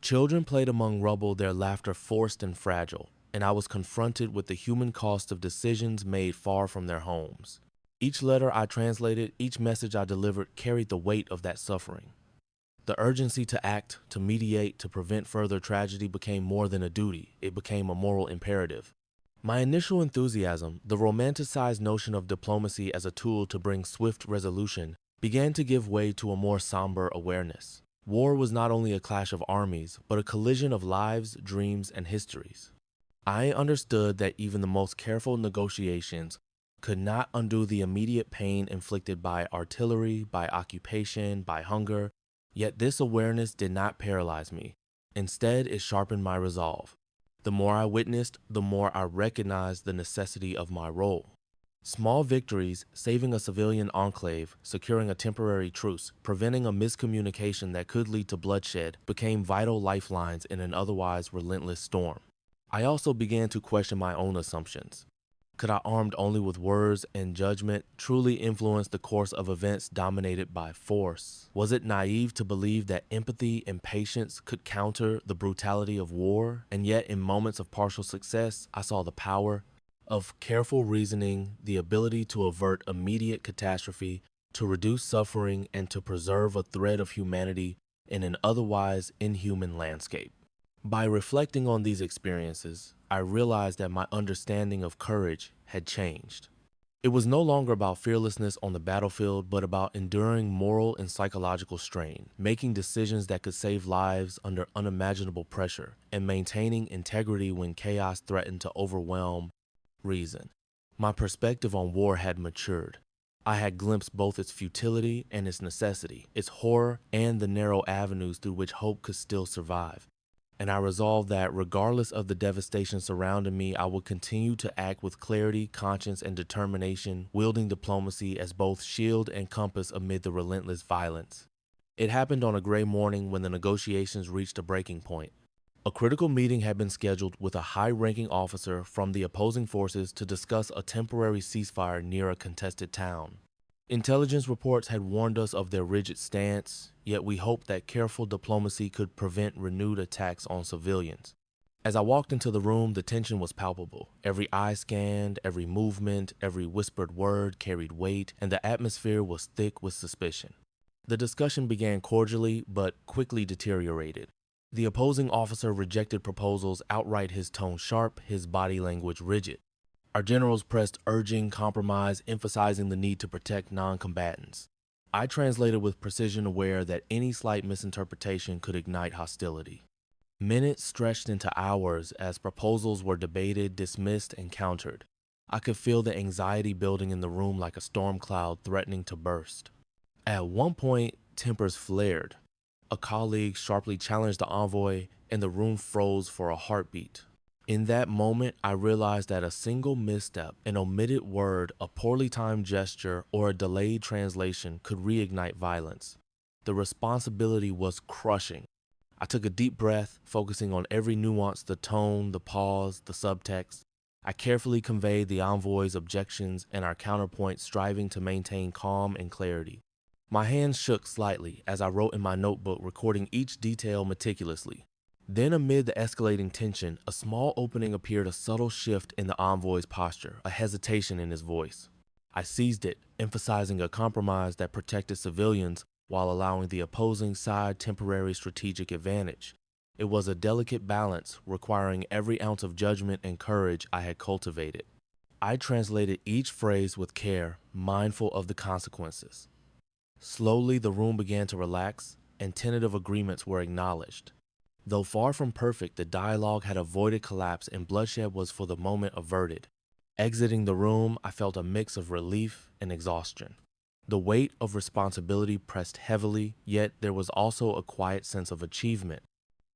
Children played among rubble, their laughter forced and fragile, and I was confronted with the human cost of decisions made far from their homes. Each letter I translated, each message I delivered carried the weight of that suffering. The urgency to act, to mediate, to prevent further tragedy became more than a duty. It became a moral imperative. My initial enthusiasm, the romanticized notion of diplomacy as a tool to bring swift resolution, began to give way to a more somber awareness. War was not only a clash of armies, but a collision of lives, dreams, and histories. I understood that even the most careful negotiations could not undo the immediate pain inflicted by artillery, by occupation, by hunger. Yet this awareness did not paralyze me. Instead, it sharpened my resolve. The more I witnessed, the more I recognized the necessity of my role. Small victories, saving a civilian enclave, securing a temporary truce, preventing a miscommunication that could lead to bloodshed, became vital lifelines in an otherwise relentless storm. I also began to question my own assumptions. Could I, armed only with words and judgment, truly influence the course of events dominated by force? Was it naive to believe that empathy and patience could counter the brutality of war? And yet, in moments of partial success, I saw the power of careful reasoning, the ability to avert immediate catastrophe, to reduce suffering, and to preserve a thread of humanity in an otherwise inhuman landscape. By reflecting on these experiences, I realized that my understanding of courage had changed. It was no longer about fearlessness on the battlefield, but about enduring moral and psychological strain, making decisions that could save lives under unimaginable pressure, and maintaining integrity when chaos threatened to overwhelm reason. My perspective on war had matured. I had glimpsed both its futility and its necessity, its horror and the narrow avenues through which hope could still survive. And I resolved that regardless of the devastation surrounding me, I would continue to act with clarity, conscience, and determination, wielding diplomacy as both shield and compass amid the relentless violence. It happened on a gray morning when the negotiations reached a breaking point. A critical meeting had been scheduled with a high-ranking officer from the opposing forces to discuss a temporary ceasefire near a contested town. Intelligence reports had warned us of their rigid stance, yet we hoped that careful diplomacy could prevent renewed attacks on civilians. As I walked into the room, the tension was palpable. Every eye scanned, every movement, every whispered word carried weight, and the atmosphere was thick with suspicion. The discussion began cordially, but quickly deteriorated. The opposing officer rejected proposals outright, his tone sharp, his body language rigid. Our generals pressed urging compromise, emphasizing the need to protect non-combatants. I translated with precision, aware that any slight misinterpretation could ignite hostility. Minutes stretched into hours as proposals were debated, dismissed, and countered. I could feel the anxiety building in the room like a storm cloud threatening to burst. At one point, tempers flared. A colleague sharply challenged the envoy, and the room froze for a heartbeat. In that moment, I realized that a single misstep, an omitted word, a poorly timed gesture, or a delayed translation could reignite violence. The responsibility was crushing. I took a deep breath, focusing on every nuance, the tone, the pause, the subtext. I carefully conveyed the envoy's objections and our counterpoint, striving to maintain calm and clarity. My hands shook slightly as I wrote in my notebook, recording each detail meticulously. Then, amid the escalating tension, a small opening appeared, a subtle shift in the envoy's posture, a hesitation in his voice. I seized it, emphasizing a compromise that protected civilians while allowing the opposing side temporary strategic advantage. It was a delicate balance, requiring every ounce of judgment and courage I had cultivated. I translated each phrase with care, mindful of the consequences. Slowly, the room began to relax, and tentative agreements were acknowledged. Though far from perfect, the dialogue had avoided collapse and bloodshed was for the moment averted. Exiting the room, I felt a mix of relief and exhaustion. The weight of responsibility pressed heavily, yet there was also a quiet sense of achievement.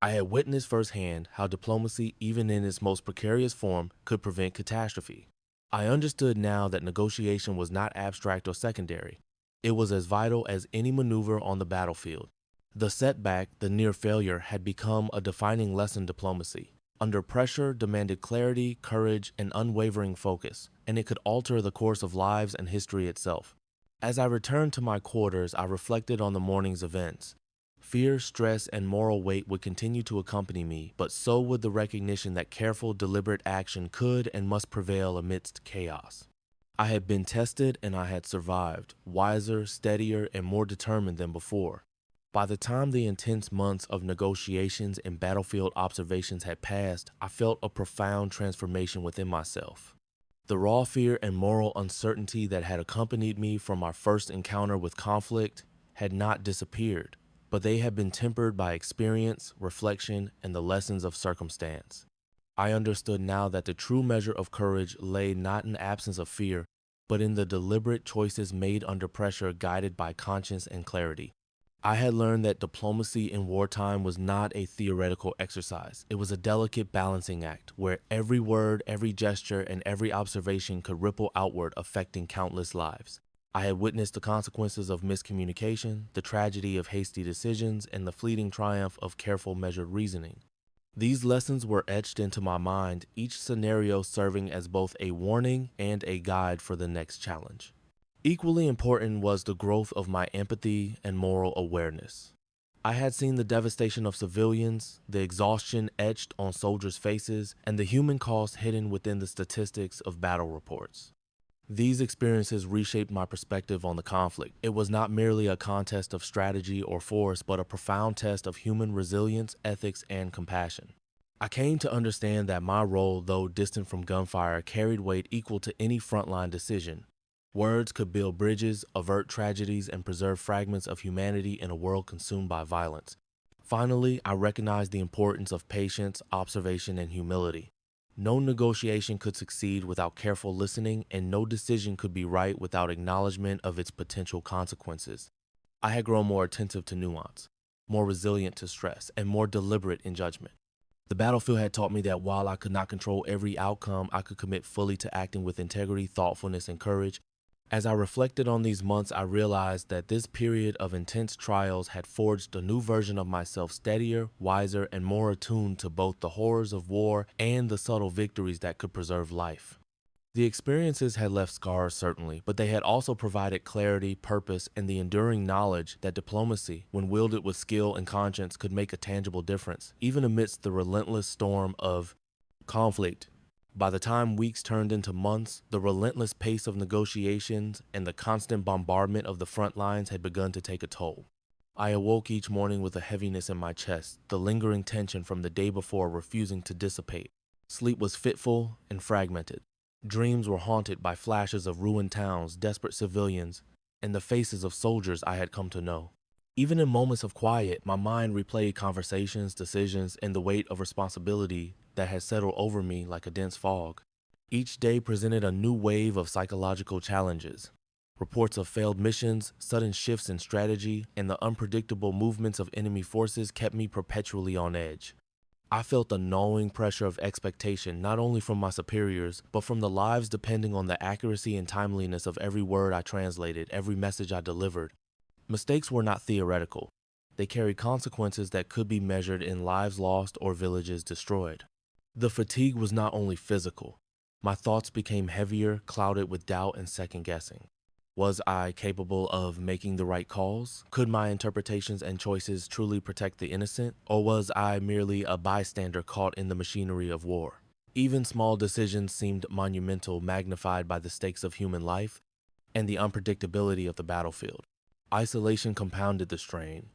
I had witnessed firsthand how diplomacy, even in its most precarious form, could prevent catastrophe. I understood now that negotiation was not abstract or secondary. It was as vital as any maneuver on the battlefield. The setback, the near failure, had become a defining lesson in diplomacy. Under pressure demanded clarity, courage, and unwavering focus, and it could alter the course of lives and history itself. As I returned to my quarters, I reflected on the morning's events. Fear, stress, and moral weight would continue to accompany me, but so would the recognition that careful, deliberate action could and must prevail amidst chaos. I had been tested and I had survived, wiser, steadier, and more determined than before. By the time the intense months of negotiations and battlefield observations had passed, I felt a profound transformation within myself. The raw fear and moral uncertainty that had accompanied me from our first encounter with conflict had not disappeared, but they had been tempered by experience, reflection, and the lessons of circumstance. I understood now that the true measure of courage lay not in absence of fear, but in the deliberate choices made under pressure, guided by conscience and clarity. I had learned that diplomacy in wartime was not a theoretical exercise. It was a delicate balancing act where every word, every gesture, and every observation could ripple outward, affecting countless lives. I had witnessed the consequences of miscommunication, the tragedy of hasty decisions, and the fleeting triumph of careful, measured reasoning. These lessons were etched into my mind, each scenario serving as both a warning and a guide for the next challenge. Equally important was the growth of my empathy and moral awareness. I had seen the devastation of civilians, the exhaustion etched on soldiers' faces, and the human cost hidden within the statistics of battle reports. These experiences reshaped my perspective on the conflict. It was not merely a contest of strategy or force, but a profound test of human resilience, ethics, and compassion. I came to understand that my role, though distant from gunfire, carried weight equal to any frontline decision. Words could build bridges, avert tragedies, and preserve fragments of humanity in a world consumed by violence. Finally, I recognized the importance of patience, observation, and humility. No negotiation could succeed without careful listening, and no decision could be right without acknowledgement of its potential consequences. I had grown more attentive to nuance, more resilient to stress, and more deliberate in judgment. The battlefield had taught me that while I could not control every outcome, I could commit fully to acting with integrity, thoughtfulness, and courage. As I reflected on these months, I realized that this period of intense trials had forged a new version of myself, steadier, wiser, and more attuned to both the horrors of war and the subtle victories that could preserve life. The experiences had left scars, certainly, but they had also provided clarity, purpose, and the enduring knowledge that diplomacy, when wielded with skill and conscience, could make a tangible difference, even amidst the relentless storm of conflict. By the time weeks turned into months, the relentless pace of negotiations and the constant bombardment of the front lines had begun to take a toll. I awoke each morning with a heaviness in my chest, the lingering tension from the day before refusing to dissipate. Sleep was fitful and fragmented. Dreams were haunted by flashes of ruined towns, desperate civilians, and the faces of soldiers I had come to know. Even in moments of quiet, my mind replayed conversations, decisions, and the weight of responsibility that had settled over me like a dense fog. Each day presented a new wave of psychological challenges. Reports of failed missions, sudden shifts in strategy, and the unpredictable movements of enemy forces kept me perpetually on edge. I felt the gnawing pressure of expectation not only from my superiors, but from the lives depending on the accuracy and timeliness of every word I translated, every message I delivered. Mistakes were not theoretical. They carried consequences that could be measured in lives lost or villages destroyed. The fatigue was not only physical. My thoughts became heavier, clouded with doubt and second guessing. Was I capable of making the right calls? Could my interpretations and choices truly protect the innocent? Or was I merely a bystander caught in the machinery of war? Even small decisions seemed monumental, magnified by the stakes of human life and the unpredictability of the battlefield. Isolation compounded the strain.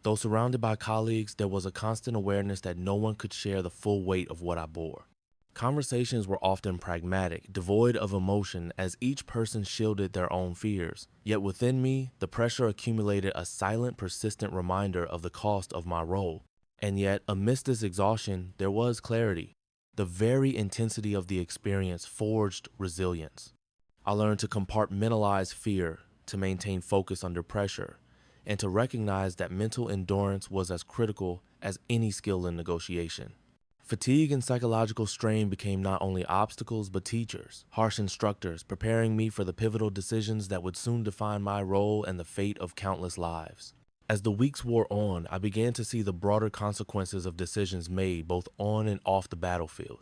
Though surrounded by colleagues, there was a constant awareness that no one could share the full weight of what I bore. Conversations were often pragmatic, devoid of emotion, as each person shielded their own fears. Yet within me, the pressure accumulated a silent, persistent reminder of the cost of my role. And yet, amidst this exhaustion, there was clarity. The very intensity of the experience forged resilience. I learned to compartmentalize fear, to maintain focus under pressure, and to recognize that mental endurance was as critical as any skill in negotiation. Fatigue and psychological strain became not only obstacles but teachers, harsh instructors, preparing me for the pivotal decisions that would soon define my role and the fate of countless lives. As the weeks wore on, I began to see the broader consequences of decisions made both on and off the battlefield.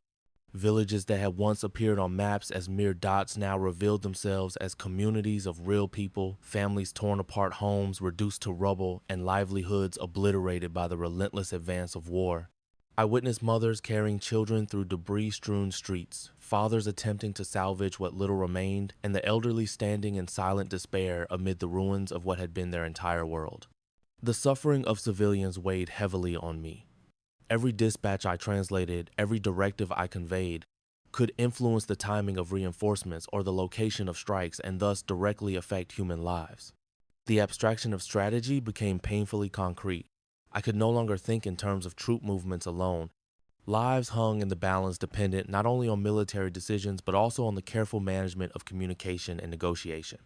Villages that had once appeared on maps as mere dots now revealed themselves as communities of real people, families torn apart, homes reduced to rubble, and livelihoods obliterated by the relentless advance of war. I witnessed mothers carrying children through debris-strewn streets, fathers attempting to salvage what little remained, and the elderly standing in silent despair amid the ruins of what had been their entire world. The suffering of civilians weighed heavily on me. Every dispatch I translated, every directive I conveyed, could influence the timing of reinforcements or the location of strikes and thus directly affect human lives. The abstraction of strategy became painfully concrete. I could no longer think in terms of troop movements alone. Lives hung in the balance dependent not only on military decisions but also on the careful management of communication and negotiation.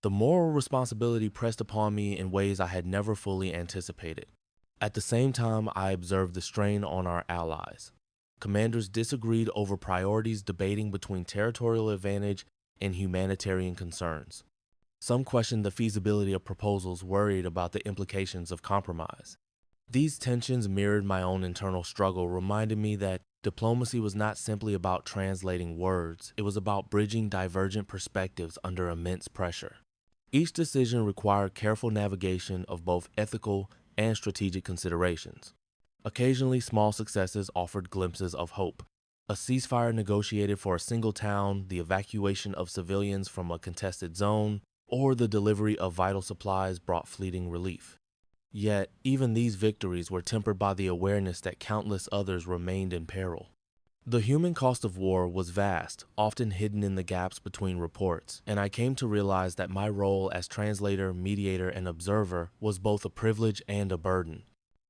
The moral responsibility pressed upon me in ways I had never fully anticipated. At the same time, I observed the strain on our allies. Commanders disagreed over priorities, debating between territorial advantage and humanitarian concerns. Some questioned the feasibility of proposals, worried about the implications of compromise. These tensions mirrored my own internal struggle, reminding me that diplomacy was not simply about translating words, it was about bridging divergent perspectives under immense pressure. Each decision required careful navigation of both ethical and strategic considerations. Occasionally, small successes offered glimpses of hope. A ceasefire negotiated for a single town, the evacuation of civilians from a contested zone, or the delivery of vital supplies brought fleeting relief. Yet, even these victories were tempered by the awareness that countless others remained in peril. The human cost of war was vast, often hidden in the gaps between reports, and I came to realize that my role as translator, mediator, and observer was both a privilege and a burden.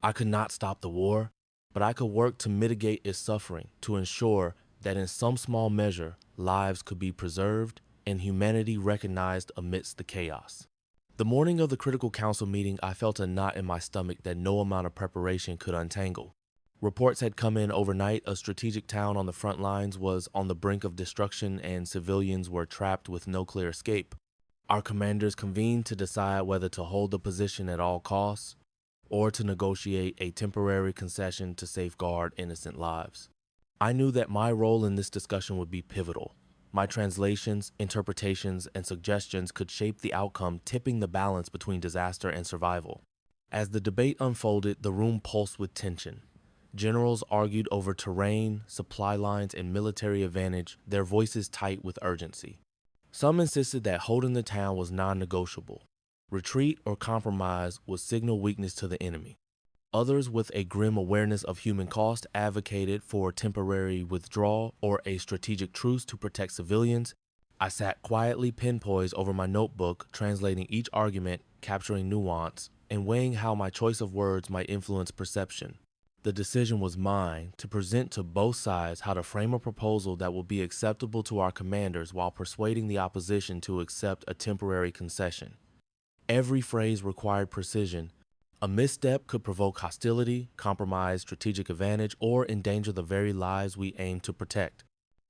I could not stop the war, but I could work to mitigate its suffering, to ensure that in some small measure, lives could be preserved and humanity recognized amidst the chaos. The morning of the critical council meeting, I felt a knot in my stomach that no amount of preparation could untangle. Reports had come in overnight. A strategic town on the front lines was on the brink of destruction and civilians were trapped with no clear escape. Our commanders convened to decide whether to hold the position at all costs or to negotiate a temporary concession to safeguard innocent lives. I knew that my role in this discussion would be pivotal. My translations, interpretations, and suggestions could shape the outcome, tipping the balance between disaster and survival. As the debate unfolded, the room pulsed with tension. Generals argued over terrain, supply lines, and military advantage, their voices tight with urgency. Some insisted that holding the town was non-negotiable. Retreat or compromise would signal weakness to the enemy. Others, with a grim awareness of human cost, advocated for temporary withdrawal or a strategic truce to protect civilians. I sat quietly, pen poised over my notebook, translating each argument, capturing nuance, and weighing how my choice of words might influence perception. The decision was mine, to present to both sides how to frame a proposal that would be acceptable to our commanders while persuading the opposition to accept a temporary concession. Every phrase required precision. A misstep could provoke hostility, compromise strategic advantage, or endanger the very lives we aimed to protect.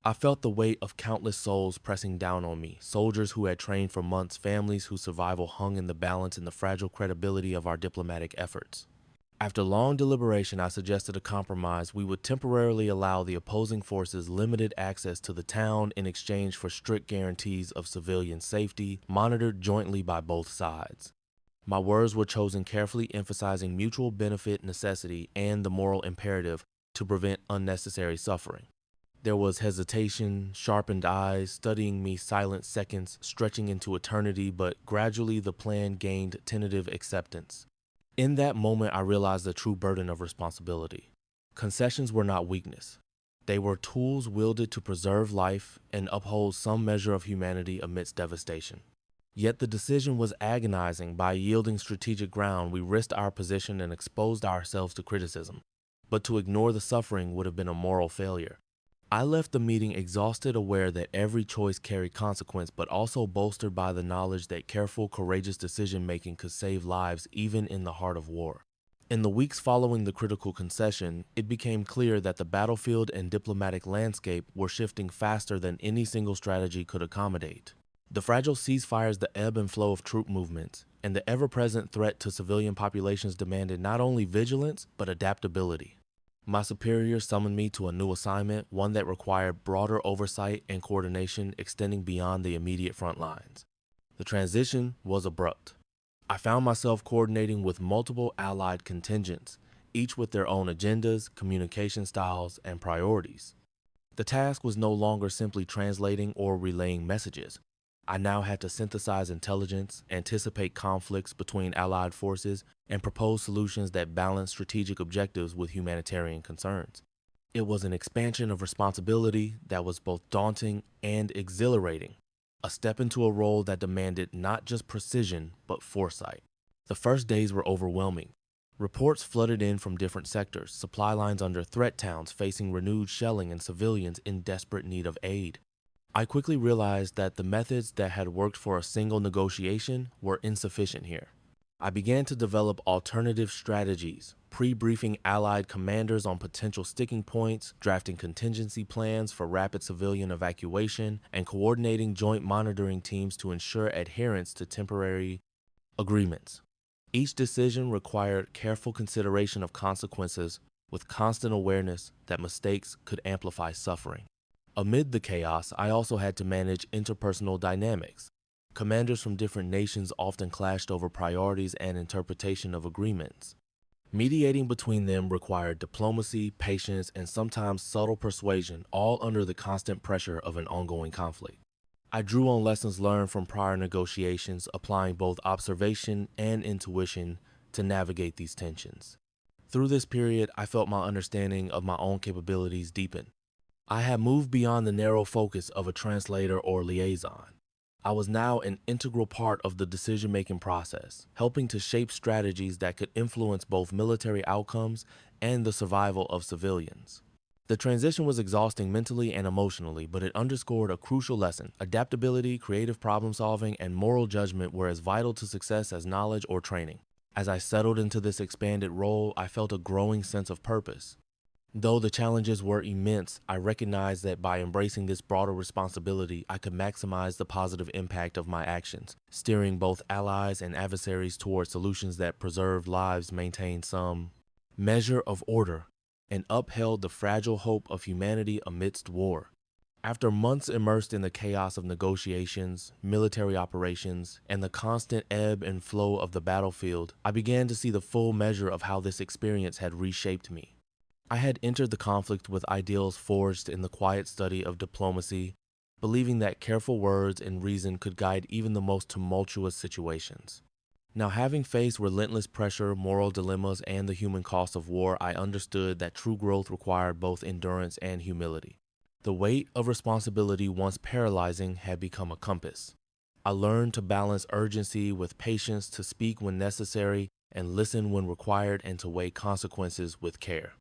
I felt the weight of countless souls pressing down on me, soldiers who had trained for months, families whose survival hung in the balance and the fragile credibility of our diplomatic efforts. After long deliberation, I suggested a compromise. We would temporarily allow the opposing forces limited access to the town in exchange for strict guarantees of civilian safety, monitored jointly by both sides. My words were chosen carefully, emphasizing mutual benefit necessity and the moral imperative to prevent unnecessary suffering. There was hesitation, sharpened eyes, studying me, silent seconds stretching into eternity, but gradually the plan gained tentative acceptance. In that moment, I realized the true burden of responsibility. Concessions were not weakness. They were tools wielded to preserve life and uphold some measure of humanity amidst devastation. Yet the decision was agonizing. By yielding strategic ground, we risked our position and exposed ourselves to criticism. But to ignore the suffering would have been a moral failure. I left the meeting exhausted, aware that every choice carried consequence, but also bolstered by the knowledge that careful, courageous decision-making could save lives even in the heart of war. In the weeks following the critical concession, it became clear that the battlefield and diplomatic landscape were shifting faster than any single strategy could accommodate. The fragile ceasefires, the ebb and flow of troop movements, and the ever-present threat to civilian populations demanded not only vigilance, but adaptability. My superiors summoned me to a new assignment, one that required broader oversight and coordination extending beyond the immediate front lines. The transition was abrupt. I found myself coordinating with multiple allied contingents, each with their own agendas, communication styles, and priorities. The task was no longer simply translating or relaying messages. I now had to synthesize intelligence, anticipate conflicts between allied forces, and propose solutions that balance strategic objectives with humanitarian concerns. It was an expansion of responsibility that was both daunting and exhilarating, a step into a role that demanded not just precision, but foresight. The first days were overwhelming. Reports flooded in from different sectors, supply lines under threat, towns facing renewed shelling, and civilians in desperate need of aid. I quickly realized that the methods that had worked for a single negotiation were insufficient here. I began to develop alternative strategies, pre-briefing allied commanders on potential sticking points, drafting contingency plans for rapid civilian evacuation, and coordinating joint monitoring teams to ensure adherence to temporary agreements. Each decision required careful consideration of consequences, with constant awareness that mistakes could amplify suffering. Amid the chaos, I also had to manage interpersonal dynamics. Commanders from different nations often clashed over priorities and interpretation of agreements. Mediating between them required diplomacy, patience, and sometimes subtle persuasion, all under the constant pressure of an ongoing conflict. I drew on lessons learned from prior negotiations, applying both observation and intuition to navigate these tensions. Through this period, I felt my understanding of my own capabilities deepen. I had moved beyond the narrow focus of a translator or liaison. I was now an integral part of the decision-making process, helping to shape strategies that could influence both military outcomes and the survival of civilians. The transition was exhausting mentally and emotionally, but it underscored a crucial lesson. Adaptability, creative problem-solving, and moral judgment were as vital to success as knowledge or training. As I settled into this expanded role, I felt a growing sense of purpose. Though the challenges were immense, I recognized that by embracing this broader responsibility, I could maximize the positive impact of my actions, steering both allies and adversaries toward solutions that preserved lives, maintained some measure of order, and upheld the fragile hope of humanity amidst war. After months immersed in the chaos of negotiations, military operations, and the constant ebb and flow of the battlefield, I began to see the full measure of how this experience had reshaped me. I had entered the conflict with ideals forged in the quiet study of diplomacy, believing that careful words and reason could guide even the most tumultuous situations. Now, having faced relentless pressure, moral dilemmas, and the human cost of war, I understood that true growth required both endurance and humility. The weight of responsibility, once paralyzing, had become a compass. I learned to balance urgency with patience, to speak when necessary and listen when required, and to weigh consequences with care.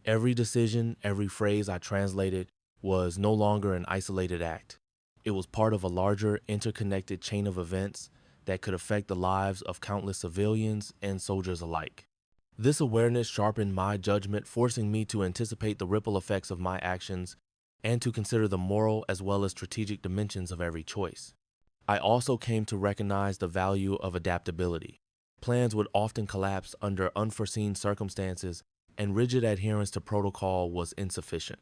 Every decision, every phrase I translated was no longer an isolated act. It was part of a larger, interconnected chain of events that could affect the lives of countless civilians and soldiers alike. This awareness sharpened my judgment, forcing me to anticipate the ripple effects of my actions and to consider the moral as well as strategic dimensions of every choice. I also came to recognize the value of adaptability. Plans would often collapse under unforeseen circumstances, and rigid adherence to protocol was insufficient.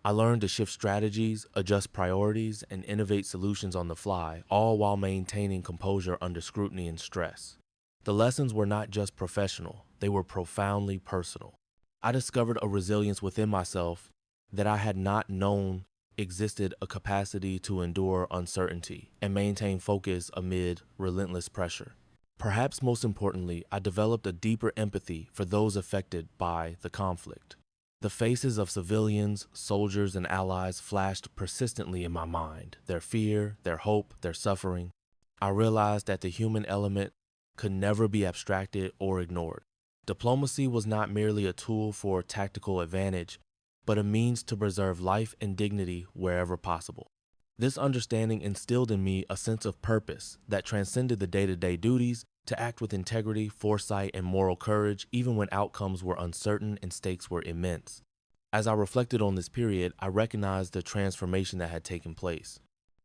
I learned to shift strategies, adjust priorities, and innovate solutions on the fly, all while maintaining composure under scrutiny and stress. The lessons were not just professional, they were profoundly personal. I discovered a resilience within myself that I had not known existed, a capacity to endure uncertainty and maintain focus amid relentless pressure. Perhaps most importantly, I developed a deeper empathy for those affected by the conflict. The faces of civilians, soldiers, and allies flashed persistently in my mind, their fear, their hope, their suffering. I realized that the human element could never be abstracted or ignored. Diplomacy was not merely a tool for tactical advantage, but a means to preserve life and dignity wherever possible. This understanding instilled in me a sense of purpose that transcended the day-to-day duties, to act with integrity, foresight, and moral courage even when outcomes were uncertain and stakes were immense. As I reflected on this period, I recognized the transformation that had taken place.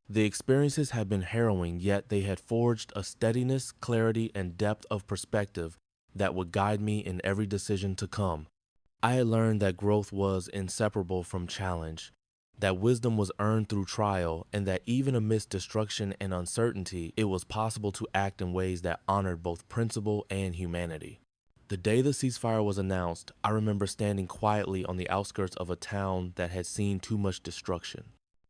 The experiences had been harrowing, yet they had forged a steadiness, clarity, and depth of perspective that would guide me in every decision to come. I had learned that growth was inseparable from challenge, that wisdom was earned through trial, and that even amidst destruction and uncertainty, it was possible to act in ways that honored both principle and humanity. The day the ceasefire was announced, I remember standing quietly on the outskirts of a town that had seen too much destruction.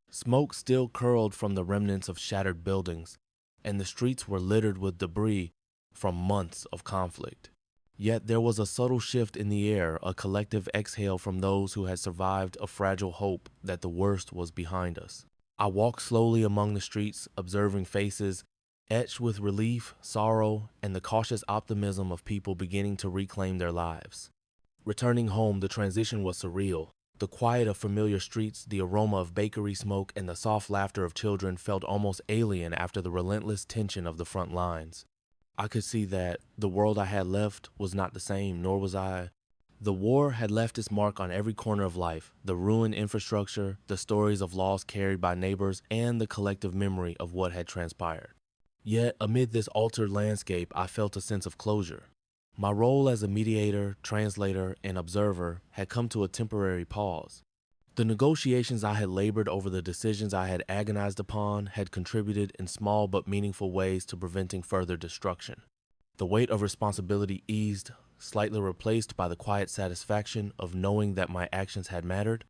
Smoke still curled from the remnants of shattered buildings, and the streets were littered with debris from months of conflict. Yet there was a subtle shift in the air, a collective exhale from those who had survived, a fragile hope that the worst was behind us. I walked slowly among the streets, observing faces etched with relief, sorrow, and the cautious optimism of people beginning to reclaim their lives. Returning home, the transition was surreal. The quiet of familiar streets, the aroma of bakery smoke, and the soft laughter of children felt almost alien after the relentless tension of the front lines. I could see that the world I had left was not the same, nor was I. The war had left its mark on every corner of life, the ruined infrastructure, the stories of loss carried by neighbors, and the collective memory of what had transpired. Yet, amid this altered landscape, I felt a sense of closure. My role as a mediator, translator, and observer had come to a temporary pause. The negotiations I had labored over, the decisions I had agonized upon, had contributed in small but meaningful ways to preventing further destruction. The weight of responsibility eased, slightly replaced by the quiet satisfaction of knowing that my actions had mattered.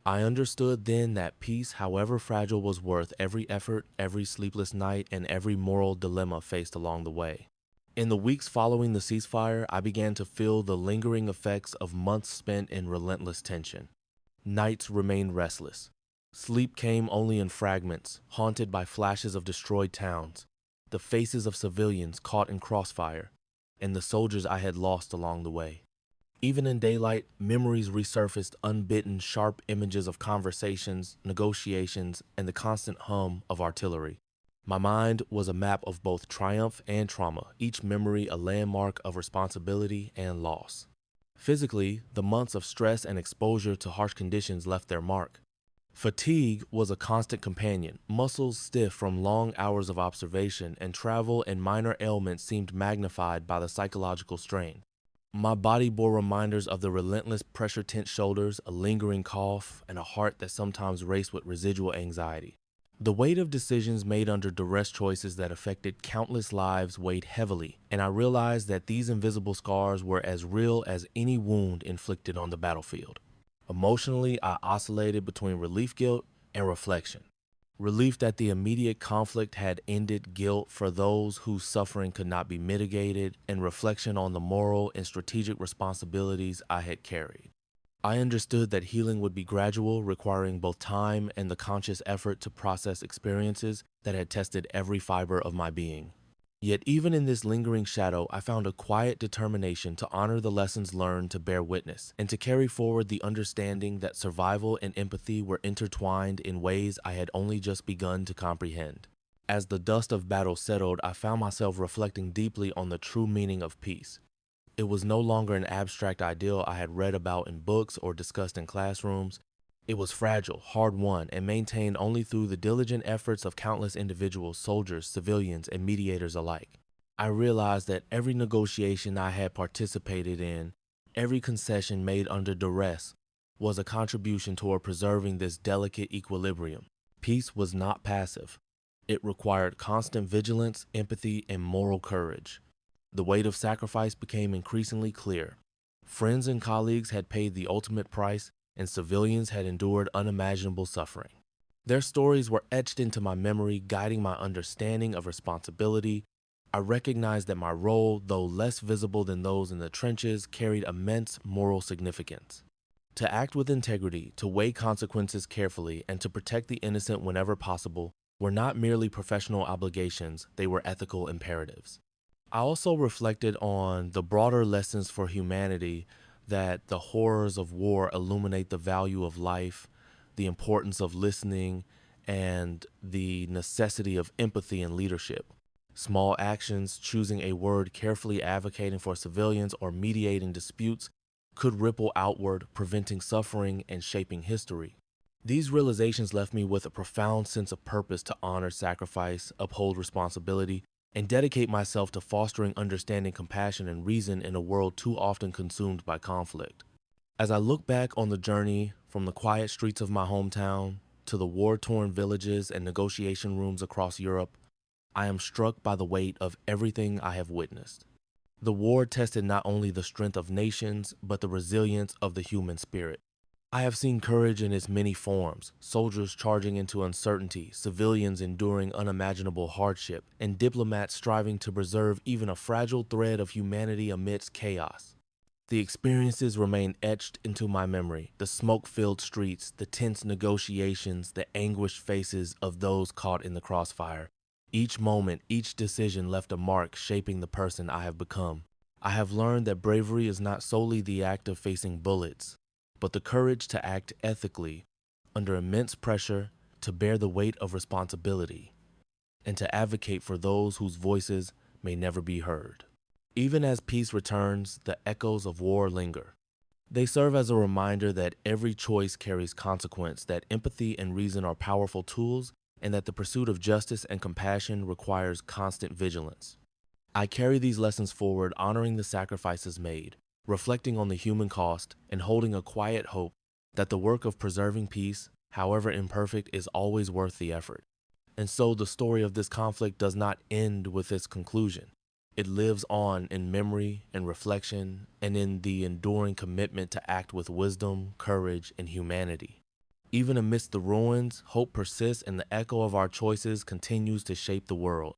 I understood then that peace, however fragile, was worth every effort, every sleepless night, and every moral dilemma faced along the way. In the weeks following the ceasefire, I began to feel the lingering effects of months spent in relentless tension. Nights remained restless. Sleep came only in fragments, haunted by flashes of destroyed towns, the faces of civilians caught in crossfire, and the soldiers I had lost along the way. Even in daylight, memories resurfaced, unbidden, sharp images of conversations, negotiations, and the constant hum of artillery. My mind was a map of both triumph and trauma, each memory a landmark of responsibility and loss. Physically, the months of stress and exposure to harsh conditions left their mark. Fatigue was a constant companion, muscles stiff from long hours of observation, and travel and minor ailments seemed magnified by the psychological strain. My body bore reminders of the relentless pressure-tense shoulders, a lingering cough, and a heart that sometimes raced with residual anxiety. The weight of decisions made under duress, choices that affected countless lives, weighed heavily, and I realized that these invisible scars were as real as any wound inflicted on the battlefield. Emotionally, I oscillated between relief guilt and reflection. Relief that the immediate conflict had ended, guilt for those whose suffering could not be mitigated, and reflection on the moral and strategic responsibilities I had carried. I understood that healing would be gradual, requiring both time and the conscious effort to process experiences that had tested every fiber of my being. Yet even in this lingering shadow, I found a quiet determination to honor the lessons learned, to bear witness, and to carry forward the understanding that survival and empathy were intertwined in ways I had only just begun to comprehend. As the dust of battle settled, I found myself reflecting deeply on the true meaning of peace. It was no longer an abstract ideal I had read about in books or discussed in classrooms. It was fragile, hard-won, and maintained only through the diligent efforts of countless individuals, soldiers, civilians, and mediators alike. I realized that every negotiation I had participated in, every concession made under duress, was a contribution toward preserving this delicate equilibrium. Peace was not passive. It required constant vigilance, empathy, and moral courage. The weight of sacrifice became increasingly clear. Friends and colleagues had paid the ultimate price, and civilians had endured unimaginable suffering. Their stories were etched into my memory, guiding my understanding of responsibility. I recognized that my role, though less visible than those in the trenches, carried immense moral significance. To act with integrity, to weigh consequences carefully, and to protect the innocent whenever possible were not merely professional obligations, they were ethical imperatives. I also reflected on the broader lessons for humanity, that the horrors of war illuminate the value of life, the importance of listening, and the necessity of empathy and leadership. Small actions, choosing a word, carefully advocating for civilians, or mediating disputes could ripple outward, preventing suffering and shaping history. These realizations left me with a profound sense of purpose to honor sacrifice, uphold responsibility, and dedicate myself to fostering understanding, compassion, and reason in a world too often consumed by conflict. As I look back on the journey from the quiet streets of my hometown to the war-torn villages and negotiation rooms across Europe, I am struck by the weight of everything I have witnessed. The war tested not only the strength of nations, but the resilience of the human spirit. I have seen courage in its many forms, soldiers charging into uncertainty, civilians enduring unimaginable hardship, and diplomats striving to preserve even a fragile thread of humanity amidst chaos. The experiences remain etched into my memory, the smoke-filled streets, the tense negotiations, the anguished faces of those caught in the crossfire. Each moment, each decision left a mark, shaping the person I have become. I have learned that bravery is not solely the act of facing bullets, but the courage to act ethically under immense pressure, to bear the weight of responsibility, and to advocate for those whose voices may never be heard. Even as peace returns, the echoes of war linger. They serve as a reminder that every choice carries consequence, that empathy and reason are powerful tools, and that the pursuit of justice and compassion requires constant vigilance. I carry these lessons forward, honoring the sacrifices made, reflecting on the human cost, and holding a quiet hope that the work of preserving peace, however imperfect, is always worth the effort. And so the story of this conflict does not end with its conclusion. It lives on in memory and reflection, and in the enduring commitment to act with wisdom, courage, and humanity. Even amidst the ruins, hope persists, and the echo of our choices continues to shape the world.